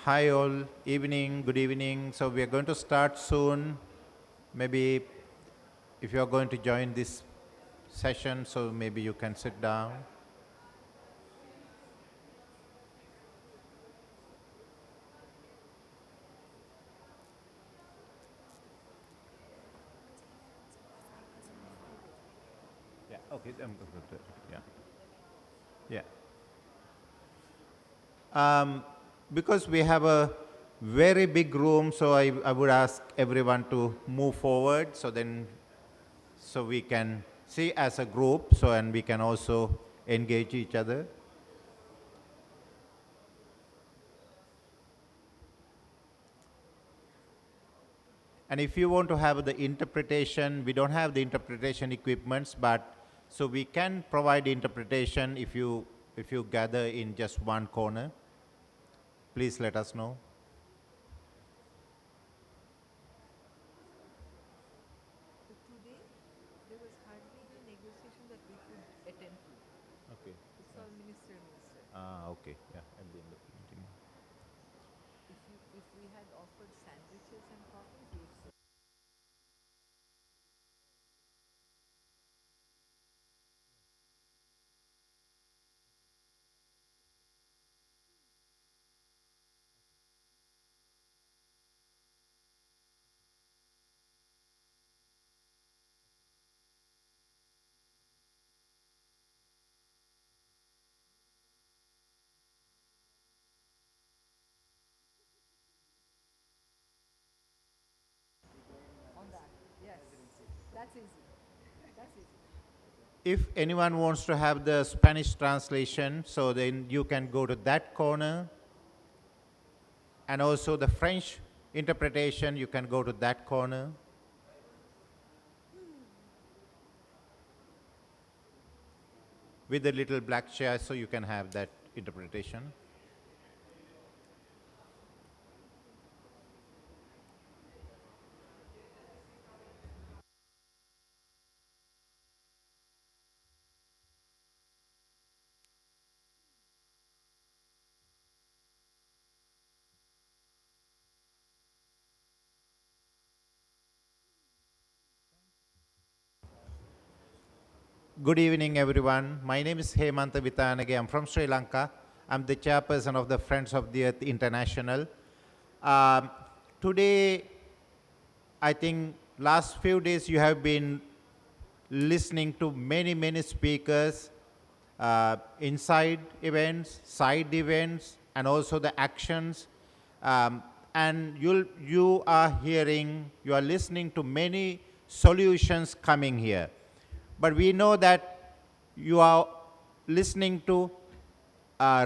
Hi all, evening, good evening. So we are going to start soon. Maybe if you are going to join this session, so maybe you can sit down. Yeah, okay, yeah. Yeah. Because we have a very big room, so I would ask everyone to move forward so we can see as a group, and we can also engage each other. And if you want to have the interpretation, we don't have the interpretation equipments, but so we can provide interpretation if you gather in just one corner. Please let us know. Today, there was hardly any negotiation that we could attend to. Okay. It's all minister. Okay. Yeah. At the end of the meeting. If we had offered sandwiches and coffees, we would say. On that. Yes. That's easy. That's easy. If anyone wants to have the Spanish translation, so then you can go to that corner. And also the French interpretation, you can go to that corner. With the little black chair, so you can have that interpretation. Good evening, everyone. My name is Hemantha Withanage. I'm from Sri Lanka. I'm the chairperson of the Friends of the Earth International. Today, I think last few days you have been listening to many speakers, inside events, side events, and also the actions. And you are listening to many solutions coming here. But we know that you are listening to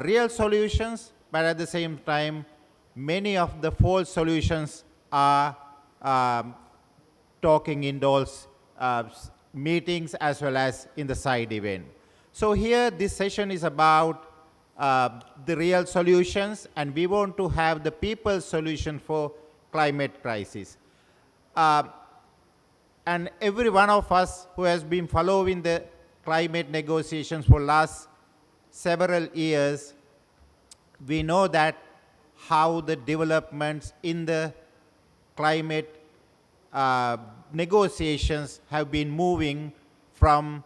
real solutions, but at the same time, many of the false solutions are talking in those meetings as well as in the side event. So here, this session is about the real solutions, and we want to have the people's solution for climate crisis. And every one of us who has been following the climate negotiations for last several years, we know that how the developments in the climate negotiations have been moving from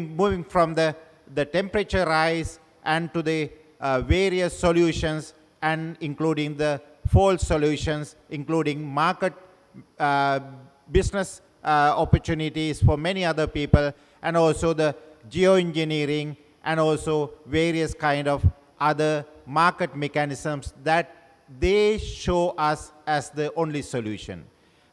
moving from the temperature rise and to the various solutions, and including the false solutions, including market business opportunities for many other people, and also the geoengineering, and also various kind of other market mechanisms that they show us as the only solution.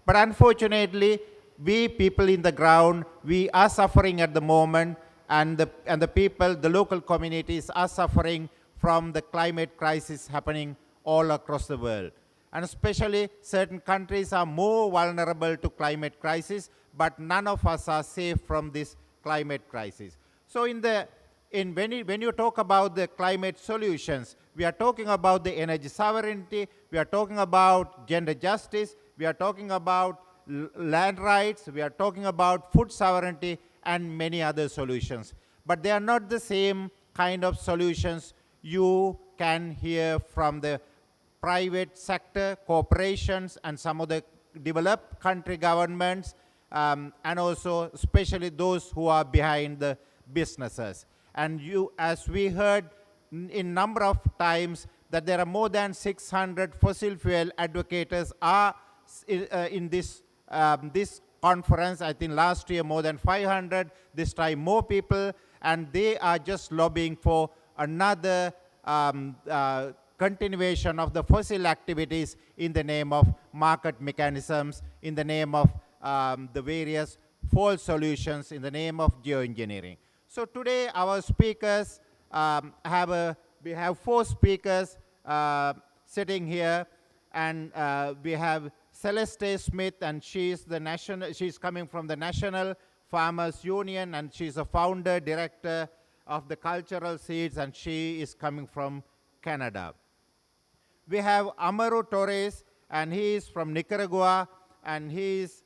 But unfortunately, we people in the ground, we are suffering at the moment, and the people, the local communities are suffering from the climate crisis happening all across the world. And especially certain countries are more vulnerable to climate crisis, but none of us are safe from this climate crisis. So when you talk about the climate solutions, we are talking about the energy sovereignty, we are talking about gender justice, we are talking about land rights, we are talking about food sovereignty, and many other solutions. But they are not the same kind of solutions you can hear from the private sector, corporations, and some of the developed country governments, and also especially those who are behind the businesses. And you, as we heard in number of times, that there are more than 600 fossil fuel advocates are in this conference. I think last year more than 500, this time more people, and they are just lobbying for another continuation of the fossil activities in the name of market mechanisms, in the name of the various false solutions, in the name of geoengineering. So today our speakers we have 4 speakers sitting here, and we have Celeste Smith, and she's coming from the National Farmers Union, and she's a founder, director of the Cultural Seeds, and she is coming from Canada. We have Amaru Torres, and he is from Nicaragua, and he's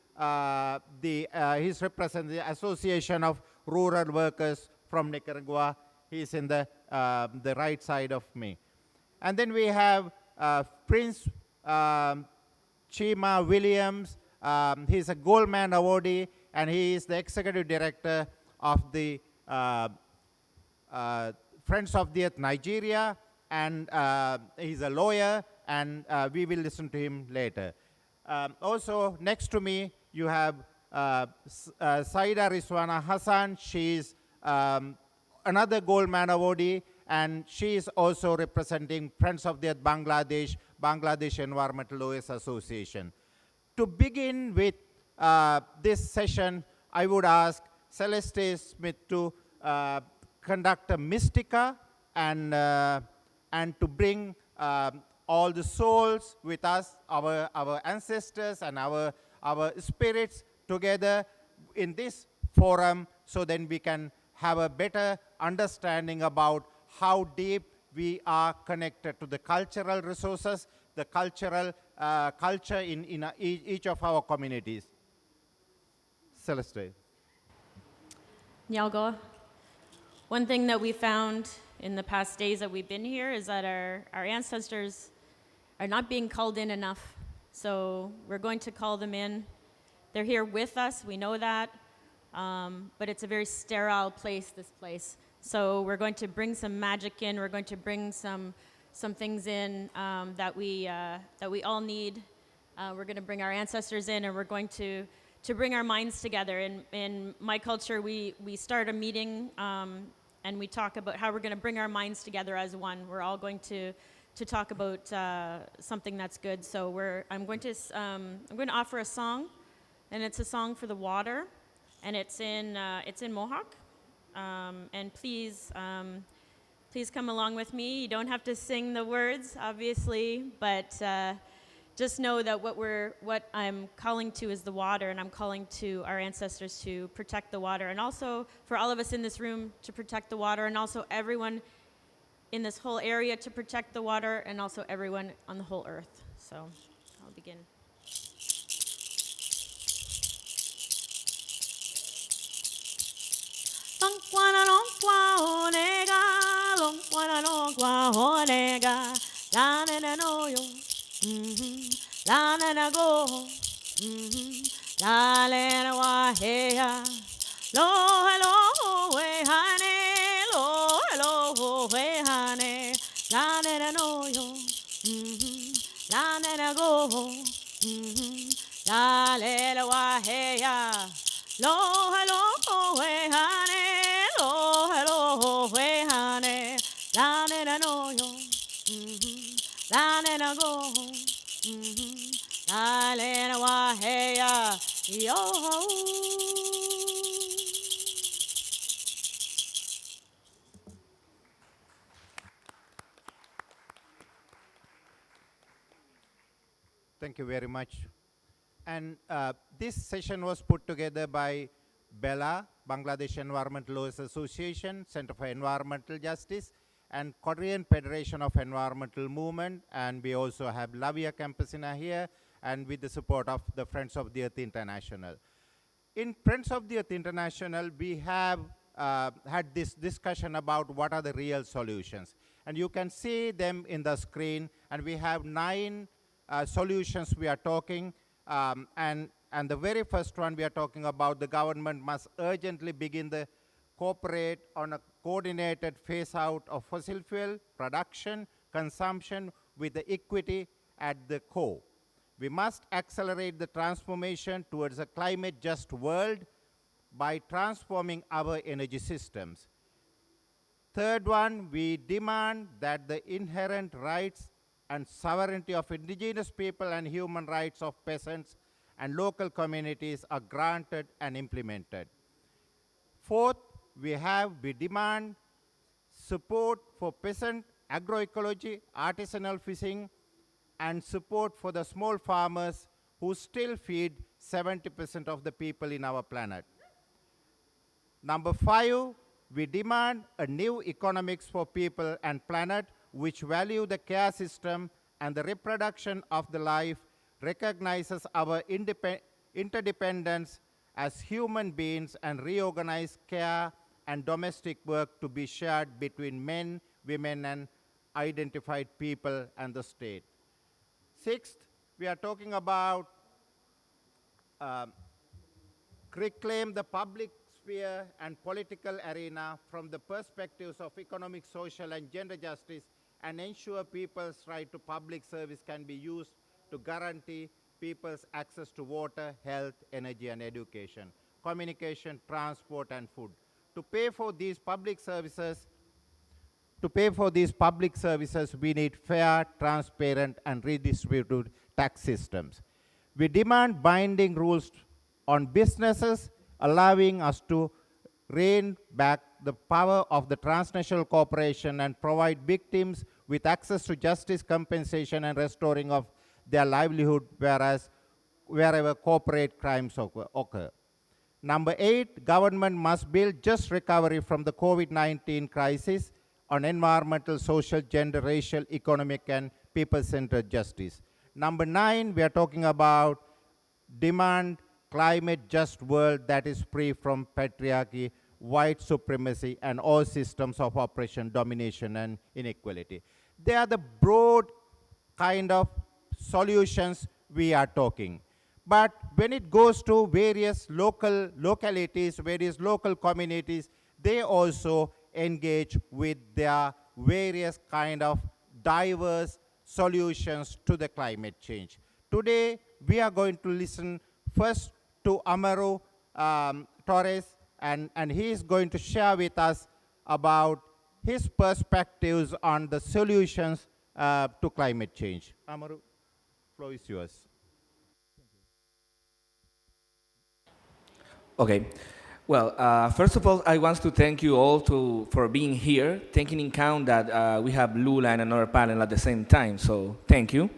representing the Association of Rural Workers from Nicaragua. He's in the right side of me. And then we have Prince Chima Williams. He's a Goldman awardee, and he is the executive director of the Friends of the Earth Nigeria, and he's a lawyer, and we will listen to him later. Also, next to me, you have Syeda Rizwana Hasan. She's another Goldman awardee, and she is also representing Friends of the Earth Bangladesh Environmental Lawyers Association. To begin with this session, I would ask Celeste Smith to conduct a mystica and to bring all the souls with us, our ancestors and our spirits together in this forum, so then we can have a better understanding about how deep we are connected to the cultural resources, the culture in each of our communities. Celeste. Nyalgo. One thing that we found in the past days that we've been here is that our ancestors are not being called in enough. So we're going to call them in. They're here with us, we know that, but it's a very sterile place, this place. So we're going to bring some magic in, we're going to bring some things in that we all need. We're going to bring our ancestors in, and we're going to bring our minds together. In my culture, we start a meeting and we talk about how we're going to bring our minds together as one. We're all going to talk about something that's good. So I'm going to offer a song, and it's a song for the water, and it's in Mohawk. And please come along with me. You don't have to sing the words, obviously, but just know that what I'm calling to is the water, and I'm calling to our ancestors to protect the water, and also for all of us in this room to protect the water, and also everyone in this whole area to protect the water, and also everyone on the whole earth. So I'll begin. La na na go, la la na wa hey ya, lo hello we hane, lo hello we hane, la na na no yo, la na na go, la la wa hey ya, lo hello we hane, lo hello we hane, la na na no yo, la na na go. Thank you very much. And this session was put together by BELA, Bangladesh Environmental Lawyers Association, Center for Environmental Justice, and Korean Federation of Environmental Movement, and we also have Lavia Campesina here, and with the support of the Friends of the Earth International. In Friends of the Earth International, we have had this discussion about what are the real solutions. And you can see them in the screen, and we have 9 solutions we are talking. And the very first one we are talking about, the government must urgently begin the cooperate on a coordinated phase out of fossil fuel production, consumption with the equity at the core. We must accelerate the transformation towards a climate just world by transforming our energy systems. Third one, we demand that the inherent rights and sovereignty of indigenous people and human rights of peasants and local communities are granted and implemented. Fourth, we demand support for peasant agroecology, artisanal fishing, and support for the small farmers who still feed 70% of the people in our planet. Number 5, we demand a new economics for people and planet which value the care system and the reproduction of the life, recognizes our interdependence as human beings, and reorganize care and domestic work to be shared between men, women, and identified people and the state. Sixth, we are talking about reclaim the public sphere and political arena from the perspectives of economic, social, and gender justice, and ensure people's right to public service can be used to guarantee people's access to water, health, energy, and education, communication, transport, and food. To pay for these public services, we need fair, transparent, and redistributed tax systems. We demand binding rules on businesses, allowing us to rein back the power of the transnational corporation and provide victims with access to justice, compensation, and restoring of their livelihood, wherever corporate crimes occur. Number 8, government must build just recovery from the COVID-19 crisis on environmental, social, gender, racial, economic, and people-centered justice. Number 9, we are talking about demand climate just world that is free from patriarchy, white supremacy, and all systems of oppression, domination, and inequality. They are the broad kind of solutions we are talking. But when it goes to various localities, various local communities, they also engage with their various kind of diverse solutions to the climate change. Today, we are going to listen first to Amaru Torres, and he is going to share with us about his perspectives on the solutions to climate change. Amaru, floor is yours. Okay. Well, first of all, I want to thank you all for being here, taking in account that we have Lula and another panel at the same time, so thank you.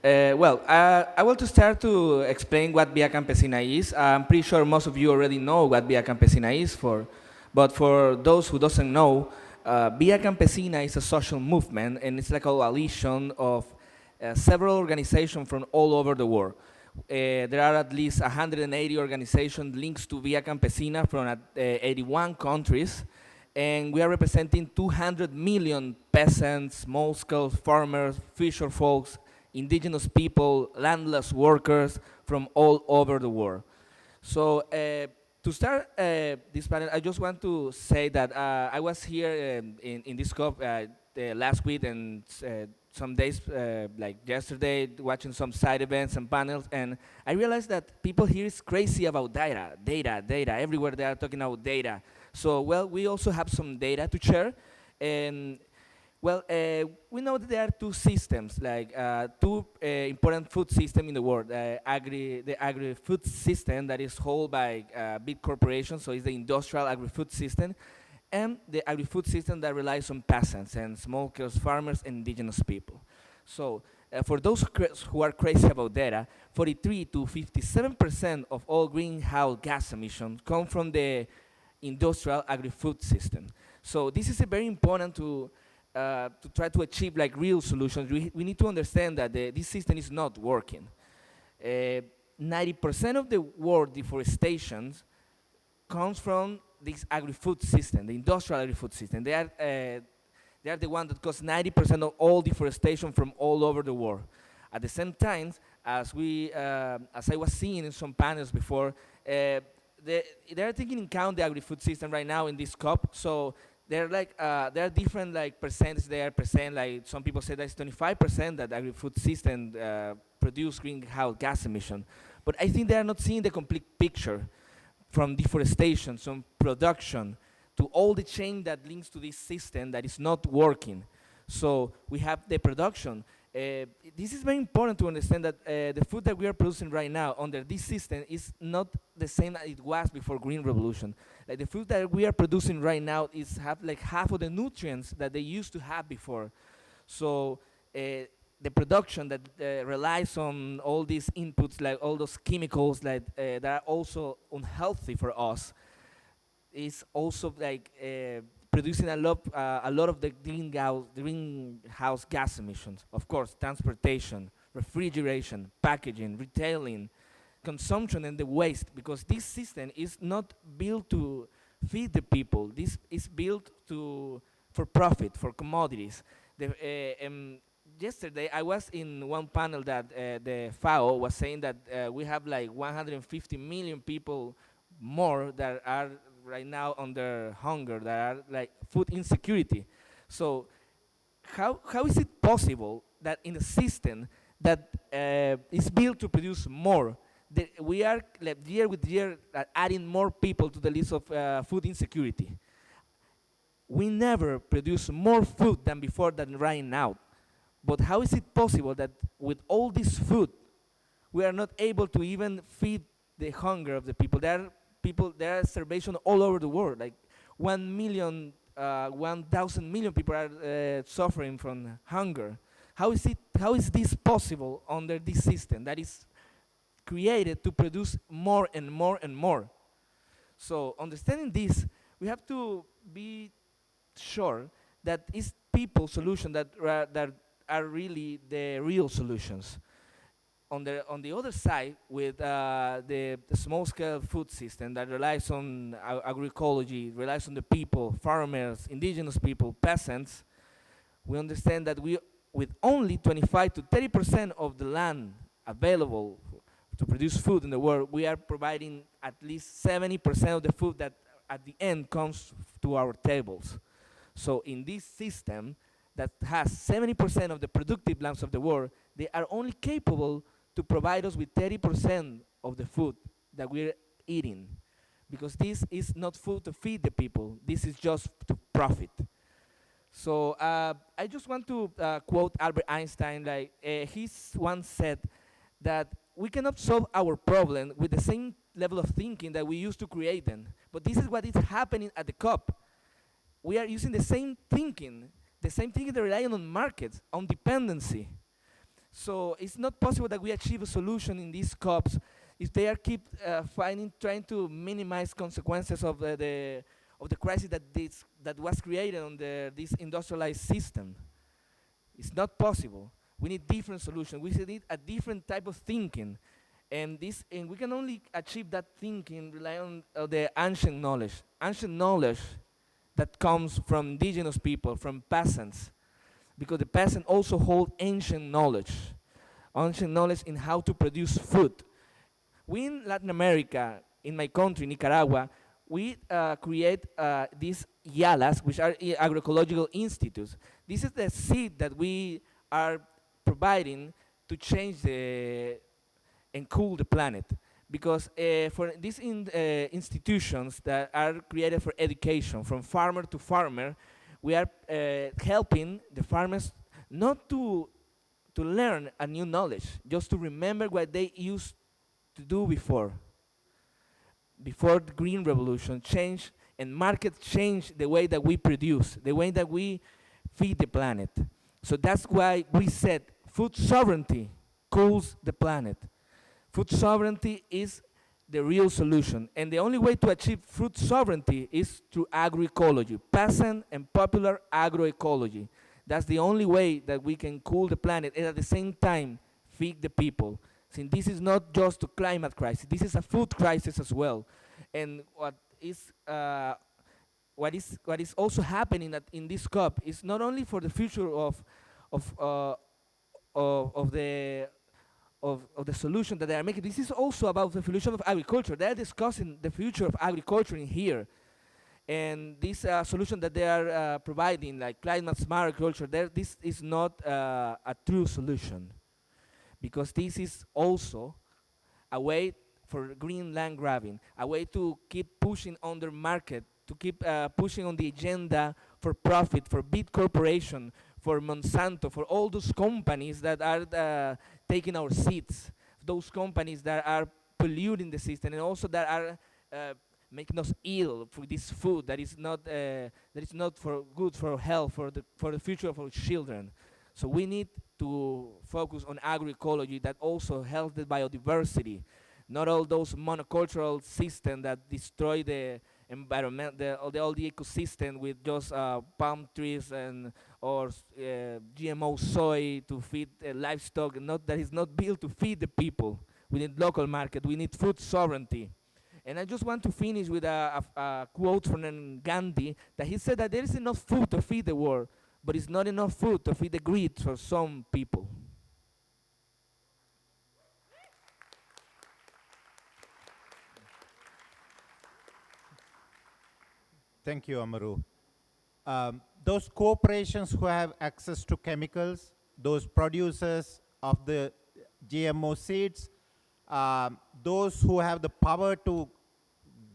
I want to start to explain what Via Campesina is. I'm pretty sure most of you already know what Via Campesina is, but for those who doesn't know, Via Campesina is a social movement, and it's like a coalition of several organizations from all over the world. There are at least 180 organizations linked to Via Campesina from 81 countries, and we are representing 200 million peasants, small-scale farmers, fisher folks, indigenous people, landless workers from all over the world. So to start this panel, I just want to say that I was here in this COP last week and some days, like yesterday, watching some side events and panels, and I realized that people here is crazy about data. Everywhere they are talking about data. So, well, we also have some data to share, and well, we know that there are two systems, like two important food systems in the world. The agri-food system that is held by big corporations, so it's the industrial agri-food system, and the agri-food system that relies on peasants and small-scale farmers and indigenous people. So for those who are crazy about data, 43 to 57% of all greenhouse gas emissions come from the industrial agri-food system. So this is very important to try to achieve like real solutions. We need to understand that this system is not working. 90% of the world deforestation comes from this agri-food system, the industrial agri-food system. They are the one that cause 90% of all deforestation from all over the world. At the same time, as I was seeing in some panels before, they are taking into account the agri-food system right now in this COP. So there are different like percentages they are present. Like some people say that's 25% that agri-food system produce greenhouse gas emission. But I think they are not seeing the complete picture, from deforestation, from production, to all the chain that links to this system that is not working. So we have the production. This is very important to understand that the food that we are producing right now under this system is not the same as it was before Green Revolution. Like the food that we are producing right now have like half of the nutrients that they used to have before. So the production that relies on all these inputs, like all those chemicals that are also unhealthy for us, is also like producing a lot of the greenhouse gas emissions. Of course, transportation, refrigeration, packaging, retailing, consumption, and the waste, because this system is not built to feed the people. This is built for profit, for commodities. Yesterday, I was in one panel that the FAO was saying that we have like 150 million people more that are right now under hunger, that are like food insecurity. So how is it possible that in a system that is built to produce more, that we are like, year with year adding more people to the list of food insecurity? We never produce more food than before than right now. But how is it possible that with all this food, we are not able to even feed the hunger of the people? There are starvation all over the world. Like 1,000,000 people are suffering from hunger. How is this possible under this system that is created to produce more and more and more? So understanding this, we have to be sure that it's people solution that are really the real solutions. On the other side, with the small-scale food system that relies on agroecology, relies on the people, farmers, indigenous people, peasants, we understand that with only 25 to 30% of the land available to produce food in the world, we are providing at least 70% of the food that at the end comes to our tables. So in this system that has 70% of the productive lands of the world, they are only capable to provide us with 30% of the food that we're eating. Because this is not food to feed the people, this is just to profit. So I just want to quote Albert Einstein. Like he once said that we cannot solve our problem with the same level of thinking that we used to create them. But this is what is happening at the COP. We are using the same thinking that relying on markets, on dependency. So it's not possible that we achieve a solution in these COPs if they are trying to minimize consequences of the crisis that was created on this industrialized system. It's not possible. We need different solutions. We need a different type of thinking, and we can only achieve that thinking relying on the ancient knowledge that comes from indigenous people, from peasants, because the peasants also hold ancient knowledge in how to produce food. We in Latin America, in my country, Nicaragua, we create these YALAs, which are agroecological institutes. This is the seed that we are providing to change and cool the planet. Because for these institutions that are created for education, from farmer to farmer, we are helping the farmers not to learn a new knowledge, just to remember what they used to do before the Green Revolution changed and market changed the way that we produce, the way that we feed the planet. So that's why we said food sovereignty cools the planet. Food sovereignty is the real solution, and the only way to achieve food sovereignty is through agroecology, peasant and popular agroecology. That's the only way that we can cool the planet and at the same time feed the people. Since this is not just a climate crisis, this is a food crisis as well. And what is what is also happening in this COP is not only for the future of uh, of the of the solution that they are making. This is also about the solution of agriculture. They are discussing the future of agriculture in here, and this solution that they are providing, like climate smart agriculture, this is not a true solution, because this is also a way for green land grabbing, a way to keep pushing on the market, to keep pushing on the agenda for profit, for big corporation, for Monsanto, for all those companies that are taking our seeds, those companies that are polluting the system, and also that are making us ill for this food that is not for good for health, for the future of our children. So we need to focus on agroecology that also helps the biodiversity, not all those monocultural systems that destroy the environment, all the ecosystem with just palm trees and or GMO soy to feed livestock. That is not built to feed the people. We need local market. We need food sovereignty. And I just want to finish with a quote from Gandhi, that he said that there is enough food to feed the world, but it's not enough food to feed the greed for some people. Thank you, Amaru. Those corporations who have access to chemicals, those producers of the GMO seeds, those who have the power to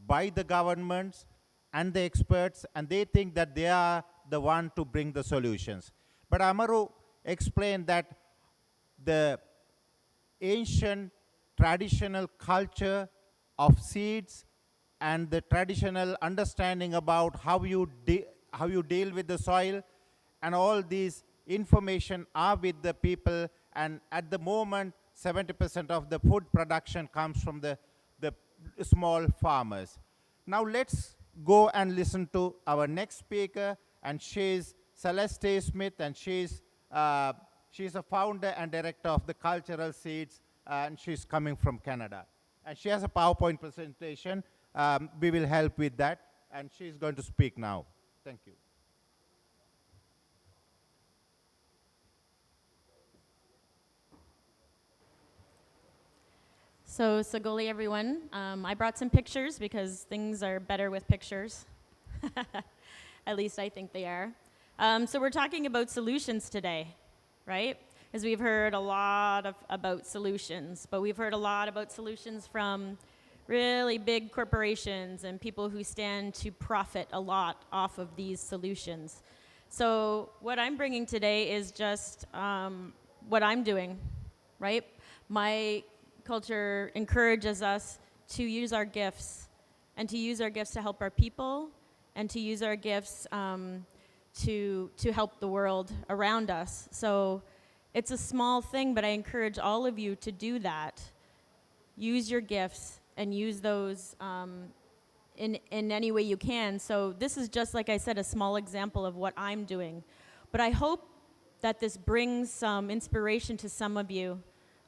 buy the governments and the experts, and they think that they are the one to bring the solutions. But Amaru explained that the ancient traditional culture of seeds and the traditional understanding about how you deal with the soil, and all these information are with the people, and at the moment 70% of the food production comes from the small farmers. Now let's go and listen to our next speaker, and she's Celeste Smith, and she's a founder and director of the Cultural Seeds, and she's coming from Canada. And she has a PowerPoint presentation. We will help with that, and she's going to speak now. Thank you. So, Sagoli, everyone. I brought some pictures because things are better with pictures. At least I think they are. So we're talking about solutions today, right? As we've heard a lot about solutions, but we've heard a lot about solutions from really big corporations and people who stand to profit a lot off of these solutions. So what I'm bringing today is just what I'm doing, right? My culture encourages us to use our gifts, and to use our gifts to help our people, and to use our gifts to help the world around us. So it's a small thing, but I encourage all of you to do that. Use your gifts and use those in any way you can. So this is just, like I said, a small example of what I'm doing. But I hope that this brings some inspiration to some of you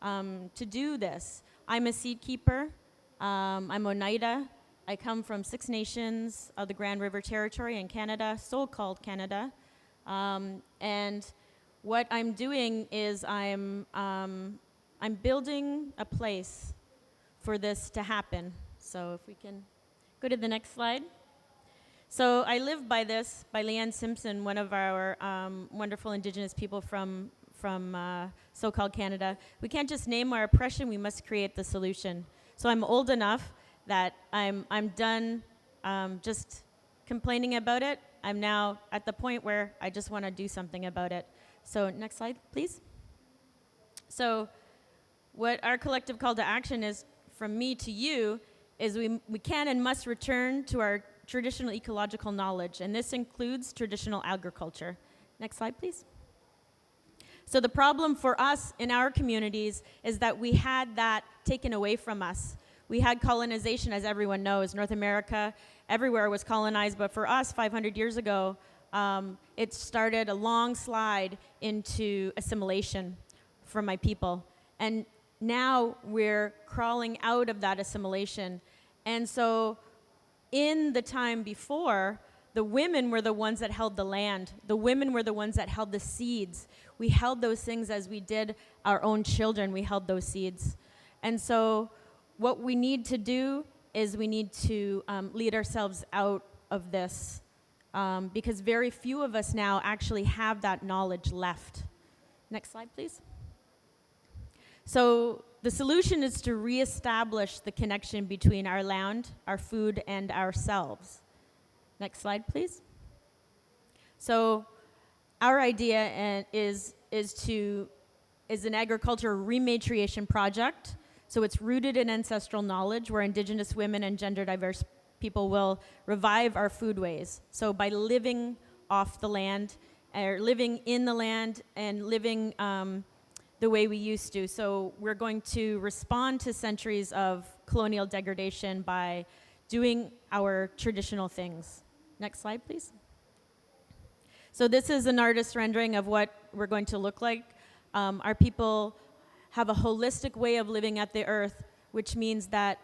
to do this. I'm a seed keeper. I'm Oneida. I come from 6 nations of the Grand River Territory in Canada, so-called Canada. And what I'm doing is I'm building a place for this to happen. So if we can go to the next slide. So I live by this, by Leanne Simpson, one of our wonderful Indigenous people from so-called Canada. We can't just name our oppression, we must create the solution. So I'm old enough that I'm done just complaining about it. I'm now at the point where I just want to do something about it. So next slide, please. So what our collective call to action is, from me to you, is we can and must return to our traditional ecological knowledge, and this includes traditional agriculture. Next slide, please. So the problem for us in our communities is that we had that taken away from us. We had colonization, as everyone knows. North America, everywhere was colonized, but for us, 500 years ago, it started a long slide into assimilation for my people. And now we're crawling out of that assimilation. And so in the time before, the women were the ones that held the land. The women were the ones that held the seeds. We held those things as we did our own children. We held those seeds. And so what we need to do is we need to lead ourselves out of this because very few of us now actually have that knowledge left. Next slide, please. So the solution is to reestablish the connection between our land, our food, and ourselves. Next slide, please. So our idea is an agriculture rematriation project. So it's rooted in ancestral knowledge where Indigenous women and gender diverse people will revive our foodways. So by living off the land, or living in the land and living the way we used to. So we're going to respond to centuries of colonial degradation by doing our traditional things. Next slide, please. So this is an artist's rendering of what we're going to look like. Our people have a holistic way of living at the earth, which means that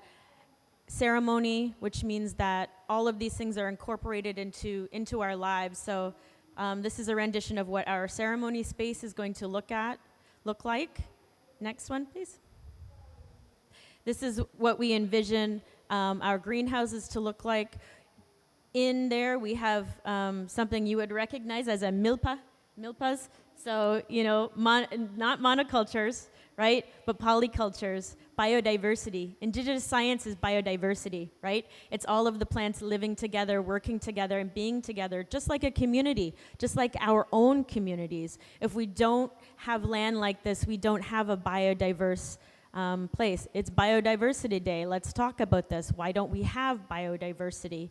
ceremony, which means that all of these things are incorporated into our lives. So this is a rendition of what our ceremony space is going to look like. Next one, please. This is what we envision our greenhouses to look like. In there, we have something you would recognize as a milpas. So, not monocultures, right? But polycultures, biodiversity. Indigenous science is biodiversity, right? It's all of the plants living together, working together, and being together, just like a community, just like our own communities. If we don't have land like this, we don't have a biodiverse place. It's Biodiversity Day. Let's talk about this. Why don't we have biodiversity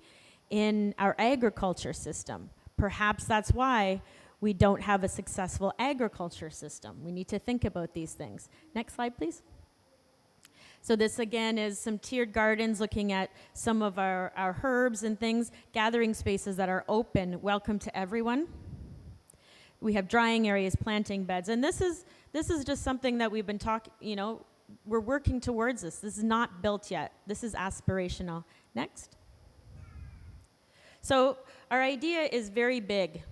in our agriculture system? Perhaps that's why we don't have a successful agriculture system. We need to think about these things. Next slide, please. So this again is some tiered gardens looking at some of our herbs and things, gathering spaces that are open, welcome to everyone. We have drying areas, planting beds, and this is just something that we've been talking, we're working towards this. This is not built yet. This is aspirational. Next. So our idea is very big,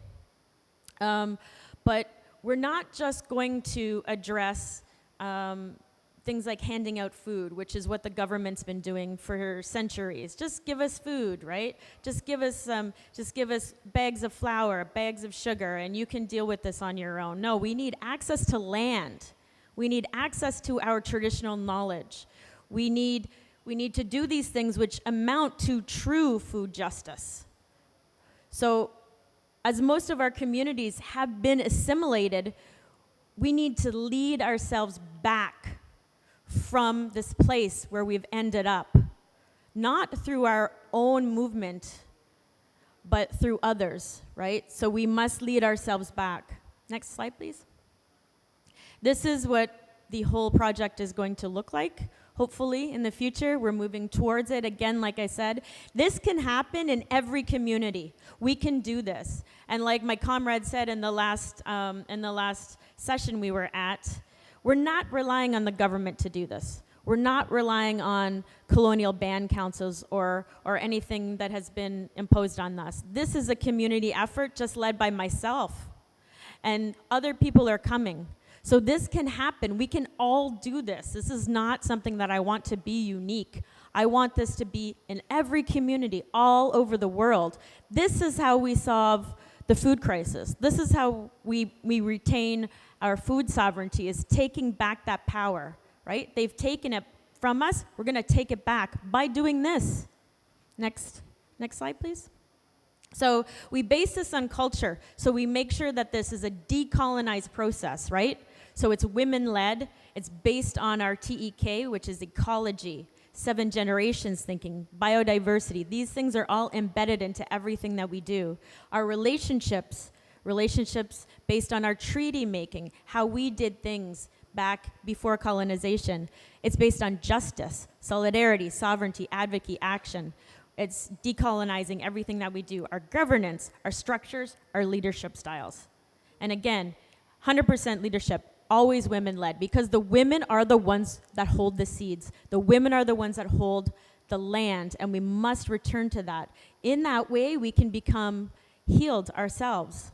but we're not just going to address things like handing out food, which is what the government's been doing for centuries. Just give us food, right? Just give us bags of flour, bags of sugar, and you can deal with this on your own. No, we need access to land. We need access to our traditional knowledge. We need to do these things which amount to true food justice. So, as most of our communities have been assimilated, we need to lead ourselves back from this place where we've ended up, not through our own movement, but through others, right? So we must lead ourselves back. Next slide, please. This is what the whole project is going to look like. Hopefully, in the future, we're moving towards it. Again, like I said, this can happen in every community. We can do this. And like my comrade said in the last session we were at, we're not relying on the government to do this. We're not relying on colonial band councils or anything that has been imposed on us. This is a community effort just led by myself. And other people are coming. So this can happen. We can all do this. This is not something that I want to be unique. I want this to be in every community all over the world. This is how we solve the food crisis. This is how we retain our food sovereignty, is taking back that power, right? They've taken it from us. We're going to take it back by doing this. Next slide, please. So we base this on culture. So we make sure that this is a decolonized process, right? So it's women-led. It's based on our TEK, which is ecology, 7 generations thinking, biodiversity. These things are all embedded into everything that we do. Our relationships based on our treaty making, how we did things back before colonization. It's based on justice, solidarity, sovereignty, advocacy, action. It's decolonizing everything that we do, our governance, our structures, our leadership styles. And again, 100% leadership, always women-led, because the women are the ones that hold the seeds. The women are the ones that hold the land, and we must return to that. In that way, we can become healed ourselves.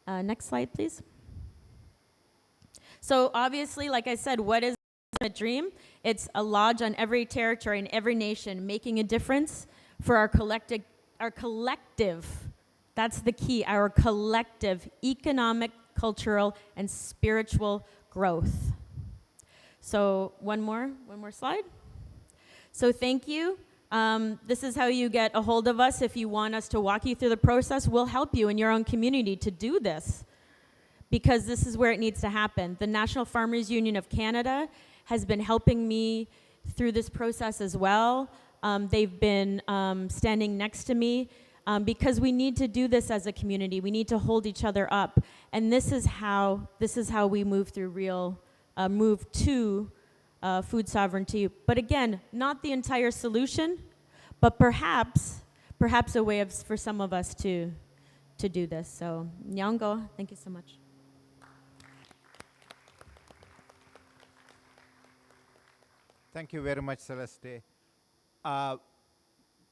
Next slide, please. So obviously, like I said, what is a dream? It's a lodge on every territory in every nation, making a difference for our collective, that's the key, our collective economic, cultural, and spiritual growth. So one more slide. So thank you. This is how you get a hold of us if you want us to walk you through the process. We'll help you in your own community to do this, because this is where it needs to happen. The National Farmers Union of Canada has been helping me through this process as well. They've been standing next to me because we need to do this as a community. We need to hold each other up. And this is how we move through move to food sovereignty. But again, not the entire solution, but perhaps a way for some of us to do this. So, Nyongo, thank you so much. Thank you very much, Celeste.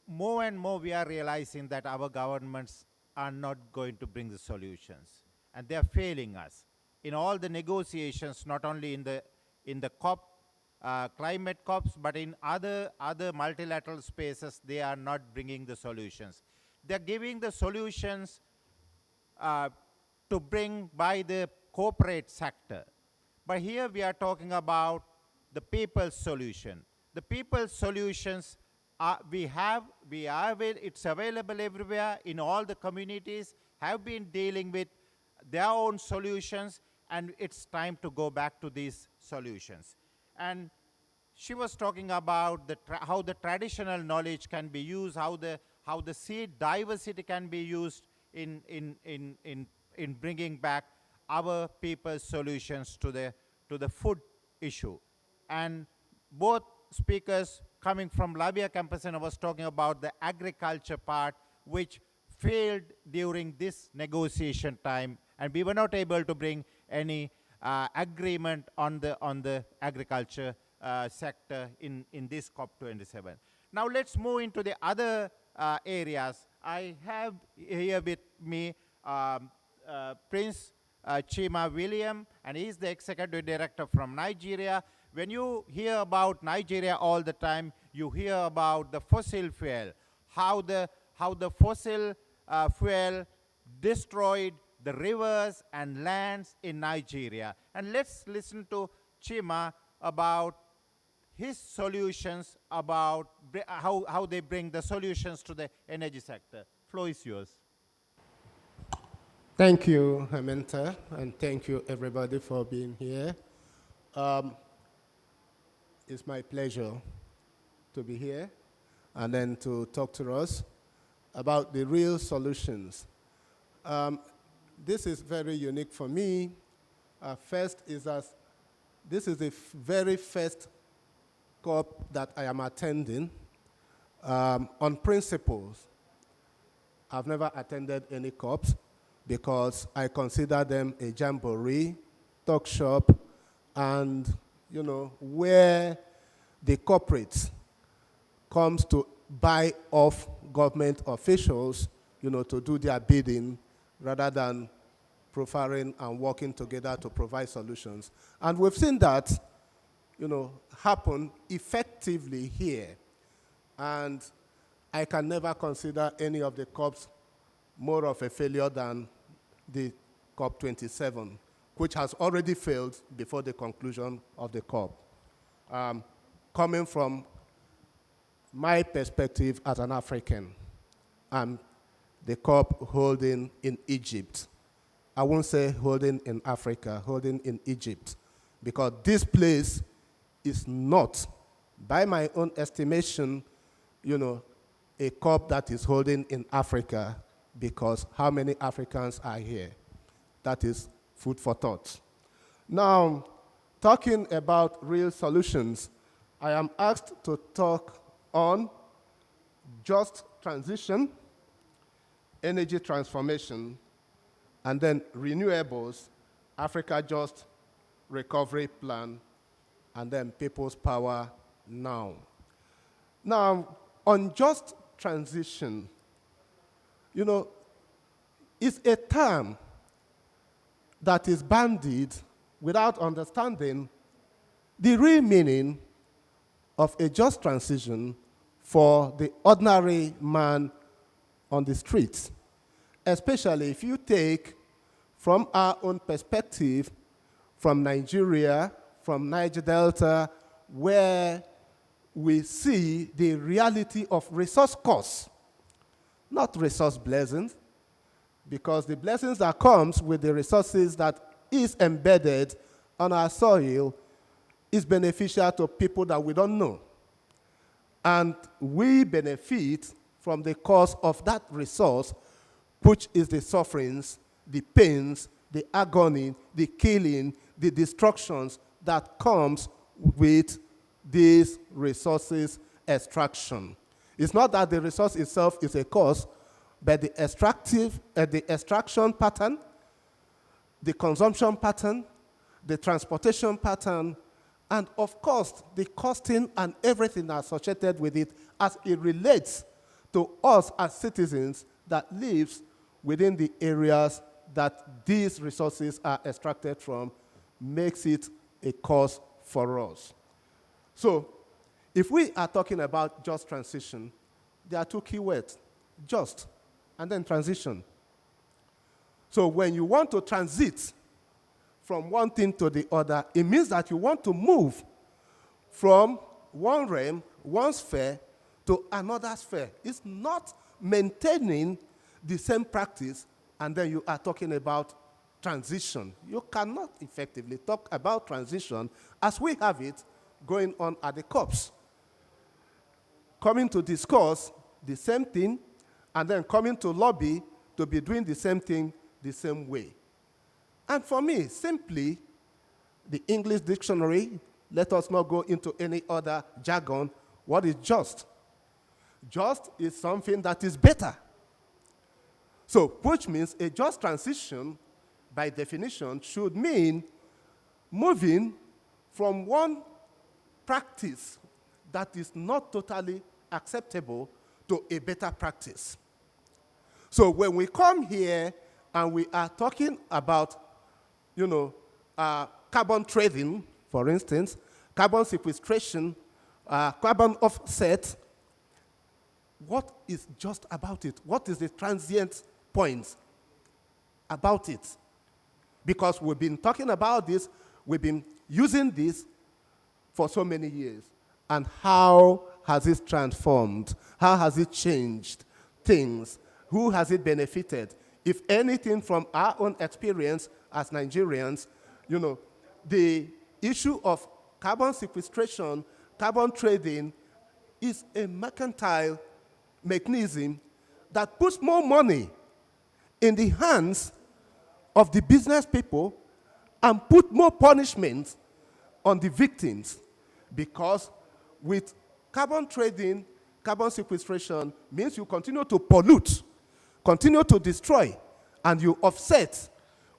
More and more we are realizing that our governments are not going to bring the solutions, and they are failing us. In all the negotiations, not only in the COP, climate COPs, but in other multilateral spaces, they are not bringing the solutions. They're giving the solutions to bring by the corporate sector. But here we are talking about the people's solution. The people's solutions it's available everywhere in all the communities, have been dealing with their own solutions, and it's time to go back to these solutions. And she was talking about how the traditional knowledge can be used, how the seed diversity can be used in bringing back our people's solutions to the food issue. And both speakers coming from Labia campus and was talking about the agriculture part, which failed during this negotiation time, and we were not able to bring any agreement on the agriculture sector in this COP27. Now let's move into the other areas. I have here with me Prince Chima William, and he's the executive director from Nigeria. When you hear about Nigeria all the time, you hear about the fossil fuel, how the fossil fuel destroyed the rivers and lands in Nigeria. And let's listen to Chima about his solutions, about how they bring the solutions to the energy sector. Floor is yours. Thank you, Hemantha, and thank you everybody for being here. It's my pleasure to be here and then to talk to us about the real solutions. This is very unique for me. First is that this is the very first COP that I am attending on principles. I've never attended any COPs because I consider them a jamboree, talk shop, and where the corporates comes to buy off government officials, to do their bidding rather than profiling and working together to provide solutions. And we've seen that, happen effectively here. And I can never consider any of the COPs more of a failure than the COP27, which has already failed before the conclusion of the COP. Coming from my perspective as an African, and the COP holding in Egypt. I won't say holding in Africa, holding in Egypt, because this place is not, by my own estimation, a COP that is holding in Africa, because how many Africans are here? That is food for thought. Now, talking about real solutions, I am asked to talk on just transition, energy transformation, and then renewables, Africa Just Recovery Plan, and then people's power now. Now, unjust transition, you know, is a term that is bandied without understanding the real meaning of a just transition for the ordinary man on the streets, especially if you take from our own perspective, from Nigeria, from Niger Delta, where we see the reality of resource costs, not resource blessings, because the blessings that comes with the resources that is embedded on our soil is beneficial to people that we don't know. And we benefit from the cost of that resource, which is the sufferings, the pains, the agony, the killing, the destructions that comes with these resources extraction. It's not that the resource itself is a cause, but the extraction pattern, the consumption pattern, the transportation pattern, and of course, the costing and everything associated with it as it relates to us as citizens that lives within the areas that these resources are extracted from makes it a cause for us. So, if we are talking about just transition, there are two key words, just, and then transition. So when you want to transit from one thing to the other, it means that you want to move from one realm, one sphere, to another sphere. It's not maintaining the same practice, and then you are talking about transition. You cannot effectively talk about transition as we have it going on at the COPs. Coming to discuss the same thing, and then coming to lobby to be doing the same thing the same way. And for me, simply, the English dictionary, let us not go into any other jargon. What is just? Just is something that is better. So, which means a just transition, by definition, should mean moving from one practice that is not totally acceptable to a better practice. So when we come here and we are talking about, carbon trading, for instance, carbon sequestration, carbon offset, what is just about it? What is the transient point about it? Because we've been talking about this, we've been using this for so many years. And how has it transformed? How has it changed things? Who has it benefited? If anything, from our own experience as Nigerians, the issue of carbon sequestration, carbon trading is a mercantile mechanism that puts more money in the hands of the business people and put more punishment on the victims, because with carbon trading, carbon sequestration means you continue to pollute, continue to destroy, and you offset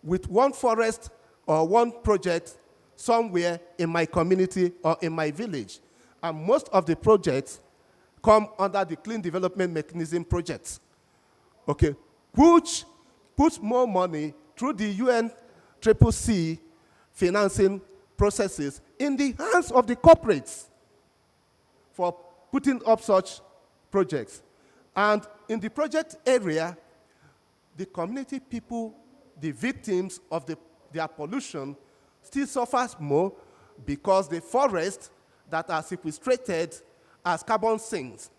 with one forest or one project somewhere in my community or in my village. And most of the projects come under the Clean Development Mechanism projects, okay, which puts more money through the UNCCC financing processes in the hands of the corporates for putting up such projects. And in the project area, the community people, the victims of their pollution, still suffers more because the forests that are sequestrated as carbon sinks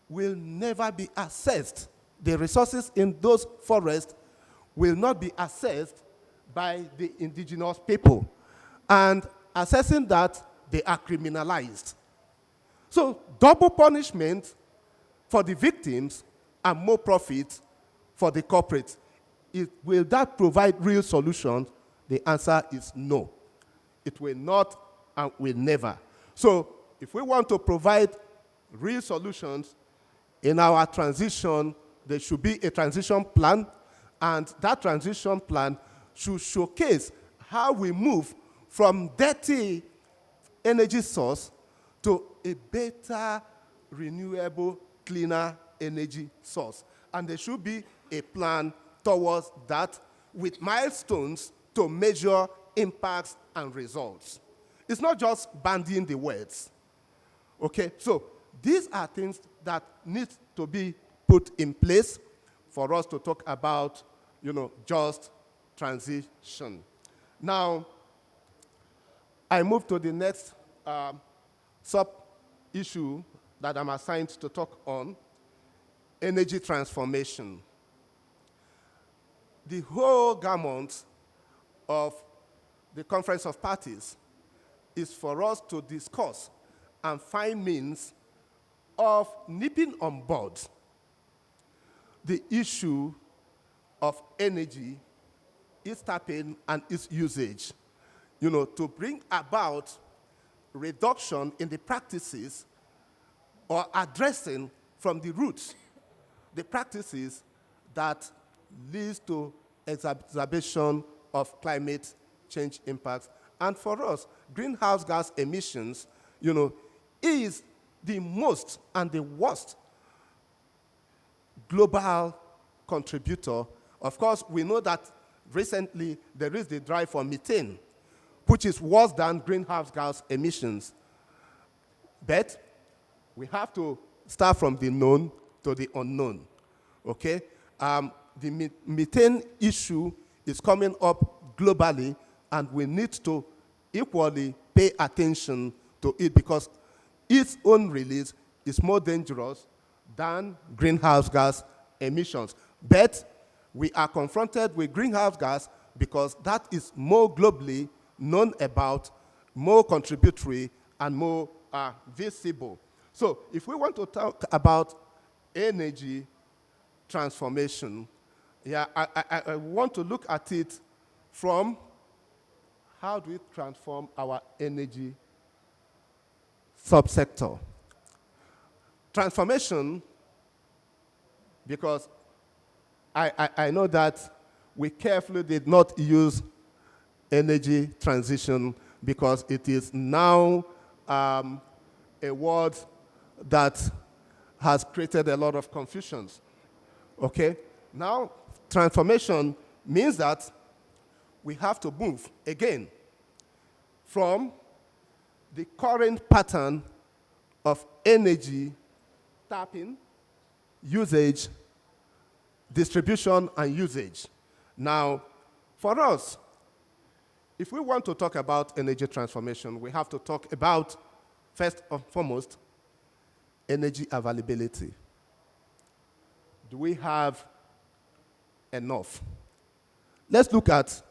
will never be assessed. The resources in those forests will not be assessed by the indigenous people. And assessing that, they are criminalized. So double punishment for the victims and more profit for the corporates. Will that provide real solutions? The answer is no. It will not and will never. So if we want to provide real solutions in our transition, there should be a transition plan, and that transition plan should showcase how we move from dirty energy source to a better renewable, cleaner energy source. And there should be a plan towards that with milestones to measure impacts and results. It's not just bandying the words. Okay, so these are things that need to be put in place for us to talk about, just transition. Now, I move to the next sub-issue that I'm assigned to talk on, energy transformation. The whole gamut of the Conference of Parties is for us to discuss and find means of nipping on board the issue of energy, its tapping, and its usage, to bring about reduction in the practices or addressing from the roots the practices that leads to exacerbation of climate change impacts. And for us, greenhouse gas emissions, is the most and the worst global contributor. Of course, we know that recently there is the drive for methane, which is worse than greenhouse gas emissions. But we have to start from the known to the unknown, okay? The methane issue is coming up globally, and we need to equally pay attention to it because its own release is more dangerous than greenhouse gas emissions. But we are confronted with greenhouse gas because that is more globally known about, more contributory, and more visible. So if we want to talk about energy transformation, I want to look at it from how do we transform our energy subsector. Transformation, because I know that we carefully did not use energy transition because it is now a word that has created a lot of confusions. Okay? Now, transformation means that we have to move again from the current pattern of energy tapping, usage, distribution, and usage. Now, for us, if we want to talk about energy transformation, we have to talk about, first and foremost, energy availability. Do we have enough? Let's look at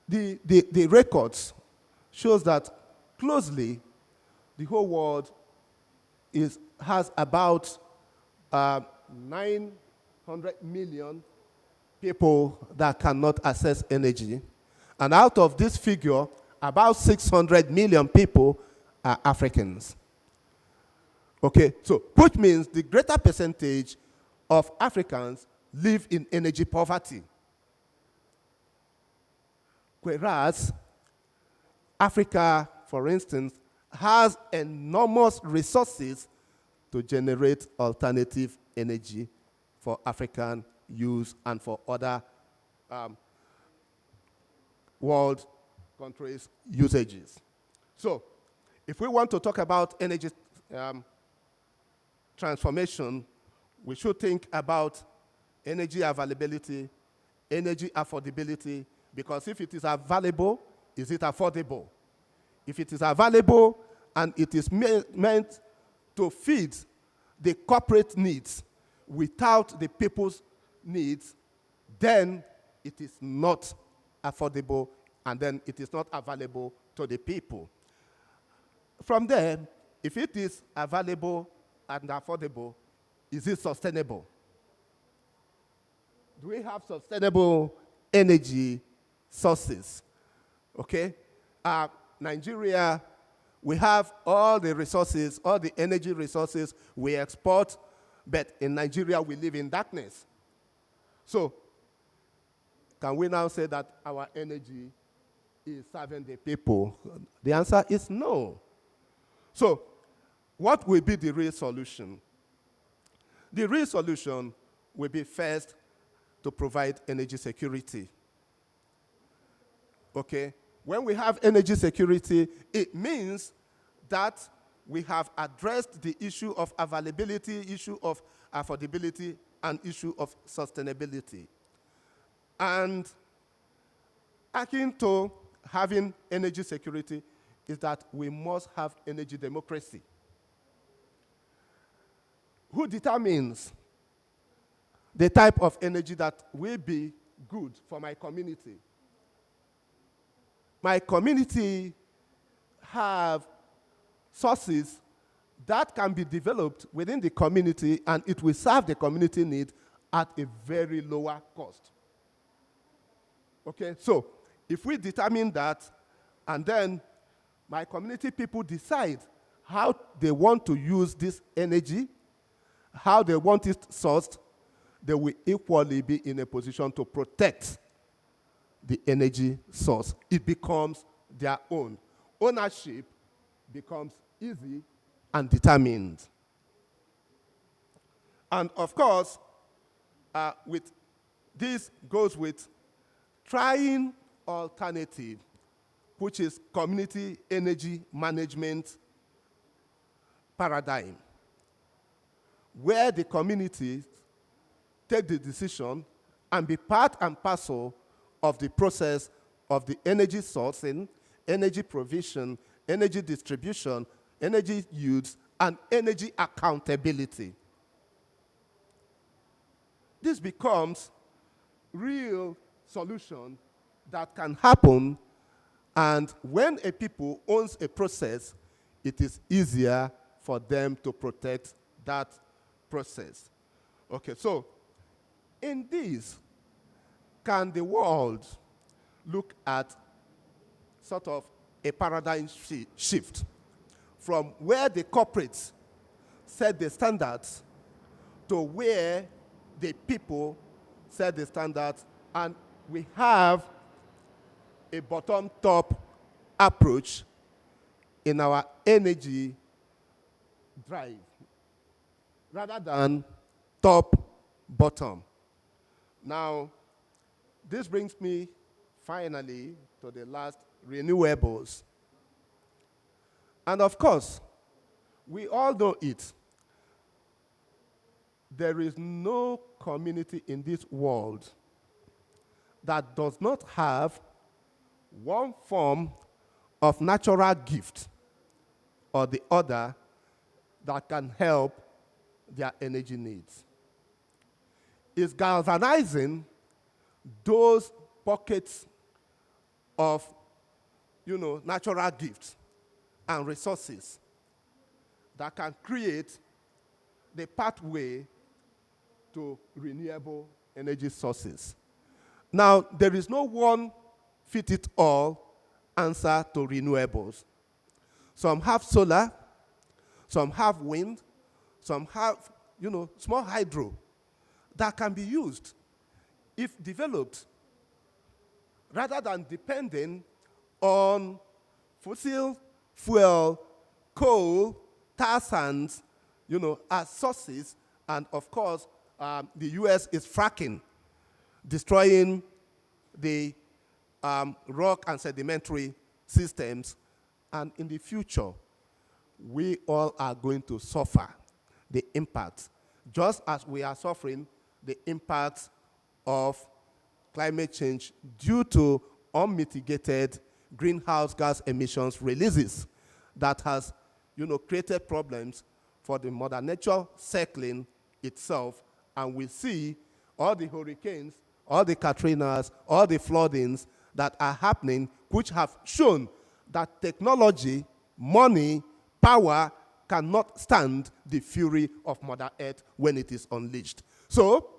the records shows that closely the whole world has about 900 million people that cannot access energy. And out of this figure, about 600 million people are Africans. Okay, so which means the greater percentage of Africans live in energy poverty. Whereas Africa, for instance, has enormous resources to generate alternative energy for African use and for other world countries' usages. So, if we want to talk about energy transformation, we should think about energy availability, energy affordability, because if it is available, is it affordable? If it is available and it is meant to feed the corporate needs without the people's needs, then it is not affordable, and then it is not available to the people. From there, if it is available and affordable, is it sustainable? Do we have sustainable energy sources? Okay? Nigeria, we have all the resources, all the energy resources we export, but in Nigeria we live in darkness. So, can we now say that our energy is serving the people? The answer is no. So, What will be the real solution? The real solution will be first to provide energy security. Okay? When we have energy security, it means that we have addressed the issue of availability, issue of affordability, and issue of sustainability. And akin to having energy security is that we must have energy democracy. Who determines the type of energy that will be good for my community? My community have sources that can be developed within the community, and it will serve the community need at a very lower cost. Okay, so if we determine that, and then my community people decide how they want to use this energy, how they want it sourced, they will equally be in a position to protect the energy source. It becomes their own. Ownership becomes easy and determined. And of course, with this goes with trying alternative, which is community energy management paradigm, where the communities take the decision and be part and parcel of the process of the energy sourcing, energy provision, energy distribution, energy use, and energy accountability. This becomes real solution that can happen, and when a people owns a process, it is easier for them to protect that process. Okay, so in this, can the world look at sort of a paradigm shift from where the corporates set the standards to where the people set the standards, and we have a bottom-top approach in our energy drive rather than top-bottom. Now, this brings me finally to the last, renewables. And of course, we all know it. There is no community in this world that does not have one form of natural gift or the other that can help their energy needs. It's galvanizing those pockets of, natural gifts and resources that can create the pathway to renewable energy sources. Now, there is no one fit-it-all answer to renewables. Some have solar, some have wind, some have, small hydro that can be used if developed, rather than depending on fossil fuel, coal, tar sands, as sources. And of course, the US is fracking, destroying the rock and sedimentary systems. And in the future, we all are going to suffer the impacts, just as we are suffering the impacts of climate change due to unmitigated greenhouse gas emissions releases that has, created problems for the Mother Nature circling itself. And we see all the hurricanes, all the Katrinas, all the floodings that are happening, which have shown that technology, money, power cannot stand the fury of Mother Earth when it is unleashed. So,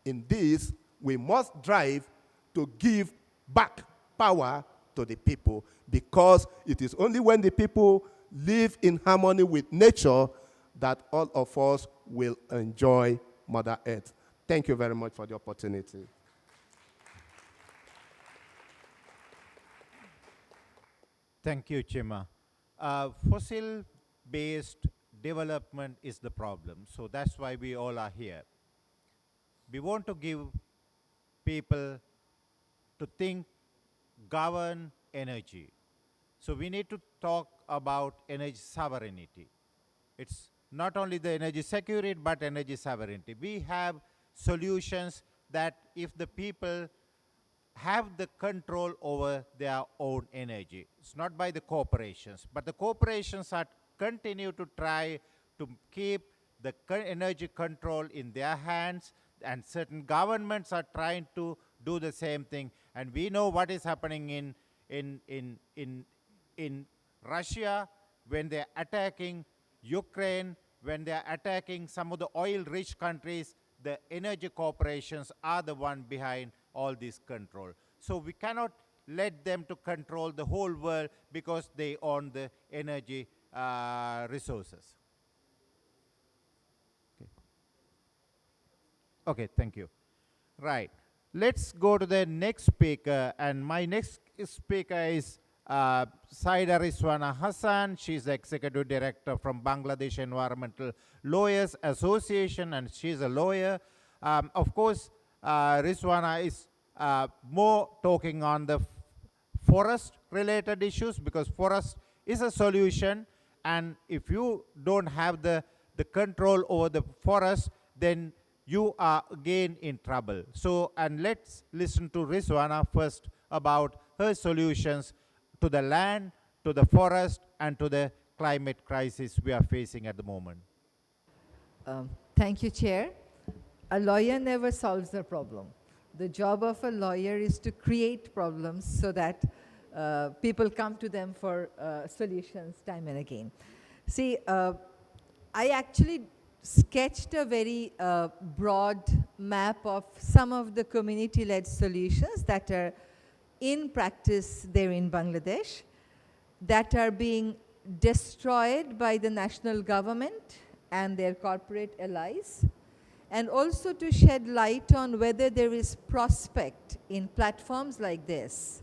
in this, we must drive to give back power to the people, because it is only when the people live in harmony with nature that all of us will enjoy Mother Earth. Thank you very much for the opportunity. Thank you, Chima. Fossil-based development is the problem. So that's why we all are here. We want to give people to think, govern energy. So we need to talk about energy sovereignty. It's not only the energy security, but energy sovereignty. We have solutions that if the people have the control over their own energy. It's not by the corporations, but the corporations are continue to try to keep the energy control in their hands, and certain governments are trying to do the same thing. And we know what is happening in Russia when they're attacking Ukraine, when they're attacking some of the oil-rich countries. The energy corporations are the one behind all this control. So we cannot let them to control the whole world because they own the energy resources. Okay, thank you. Right. Let's go to the next speaker, and my next speaker is Syeda Rizwana Hasan. She's the Executive Director from Bangladesh Environmental Lawyers Association, and she's a lawyer. Of course, Rizwana is more talking on the forest-related issues, because forest is a solution, and if you don't have the control over the forest, then you are again in trouble. So, and let's listen to Rizwana first about her solutions to the land, to the forest, and to the climate crisis we are facing at the moment. Thank you, Chair. A lawyer never solves a problem. The job of a lawyer is to create problems so that people come to them for solutions time and again. See, I actually sketched a very broad map of some of the community-led solutions that are in practice there in Bangladesh, that are being destroyed by the national government and their corporate allies, and also to shed light on whether there is prospect in platforms like this,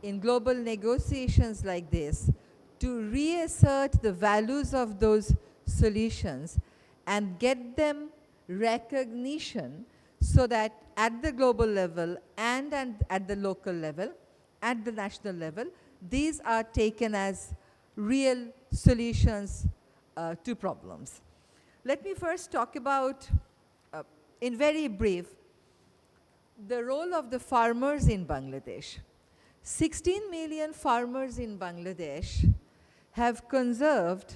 in global negotiations like this, to reassert the values of those solutions and get them recognition so that at the global level and at the local level, at the national level, these are taken as real solutions to problems. Let me first talk about, in very brief, the role of the farmers in Bangladesh. 16 million farmers in Bangladesh have conserved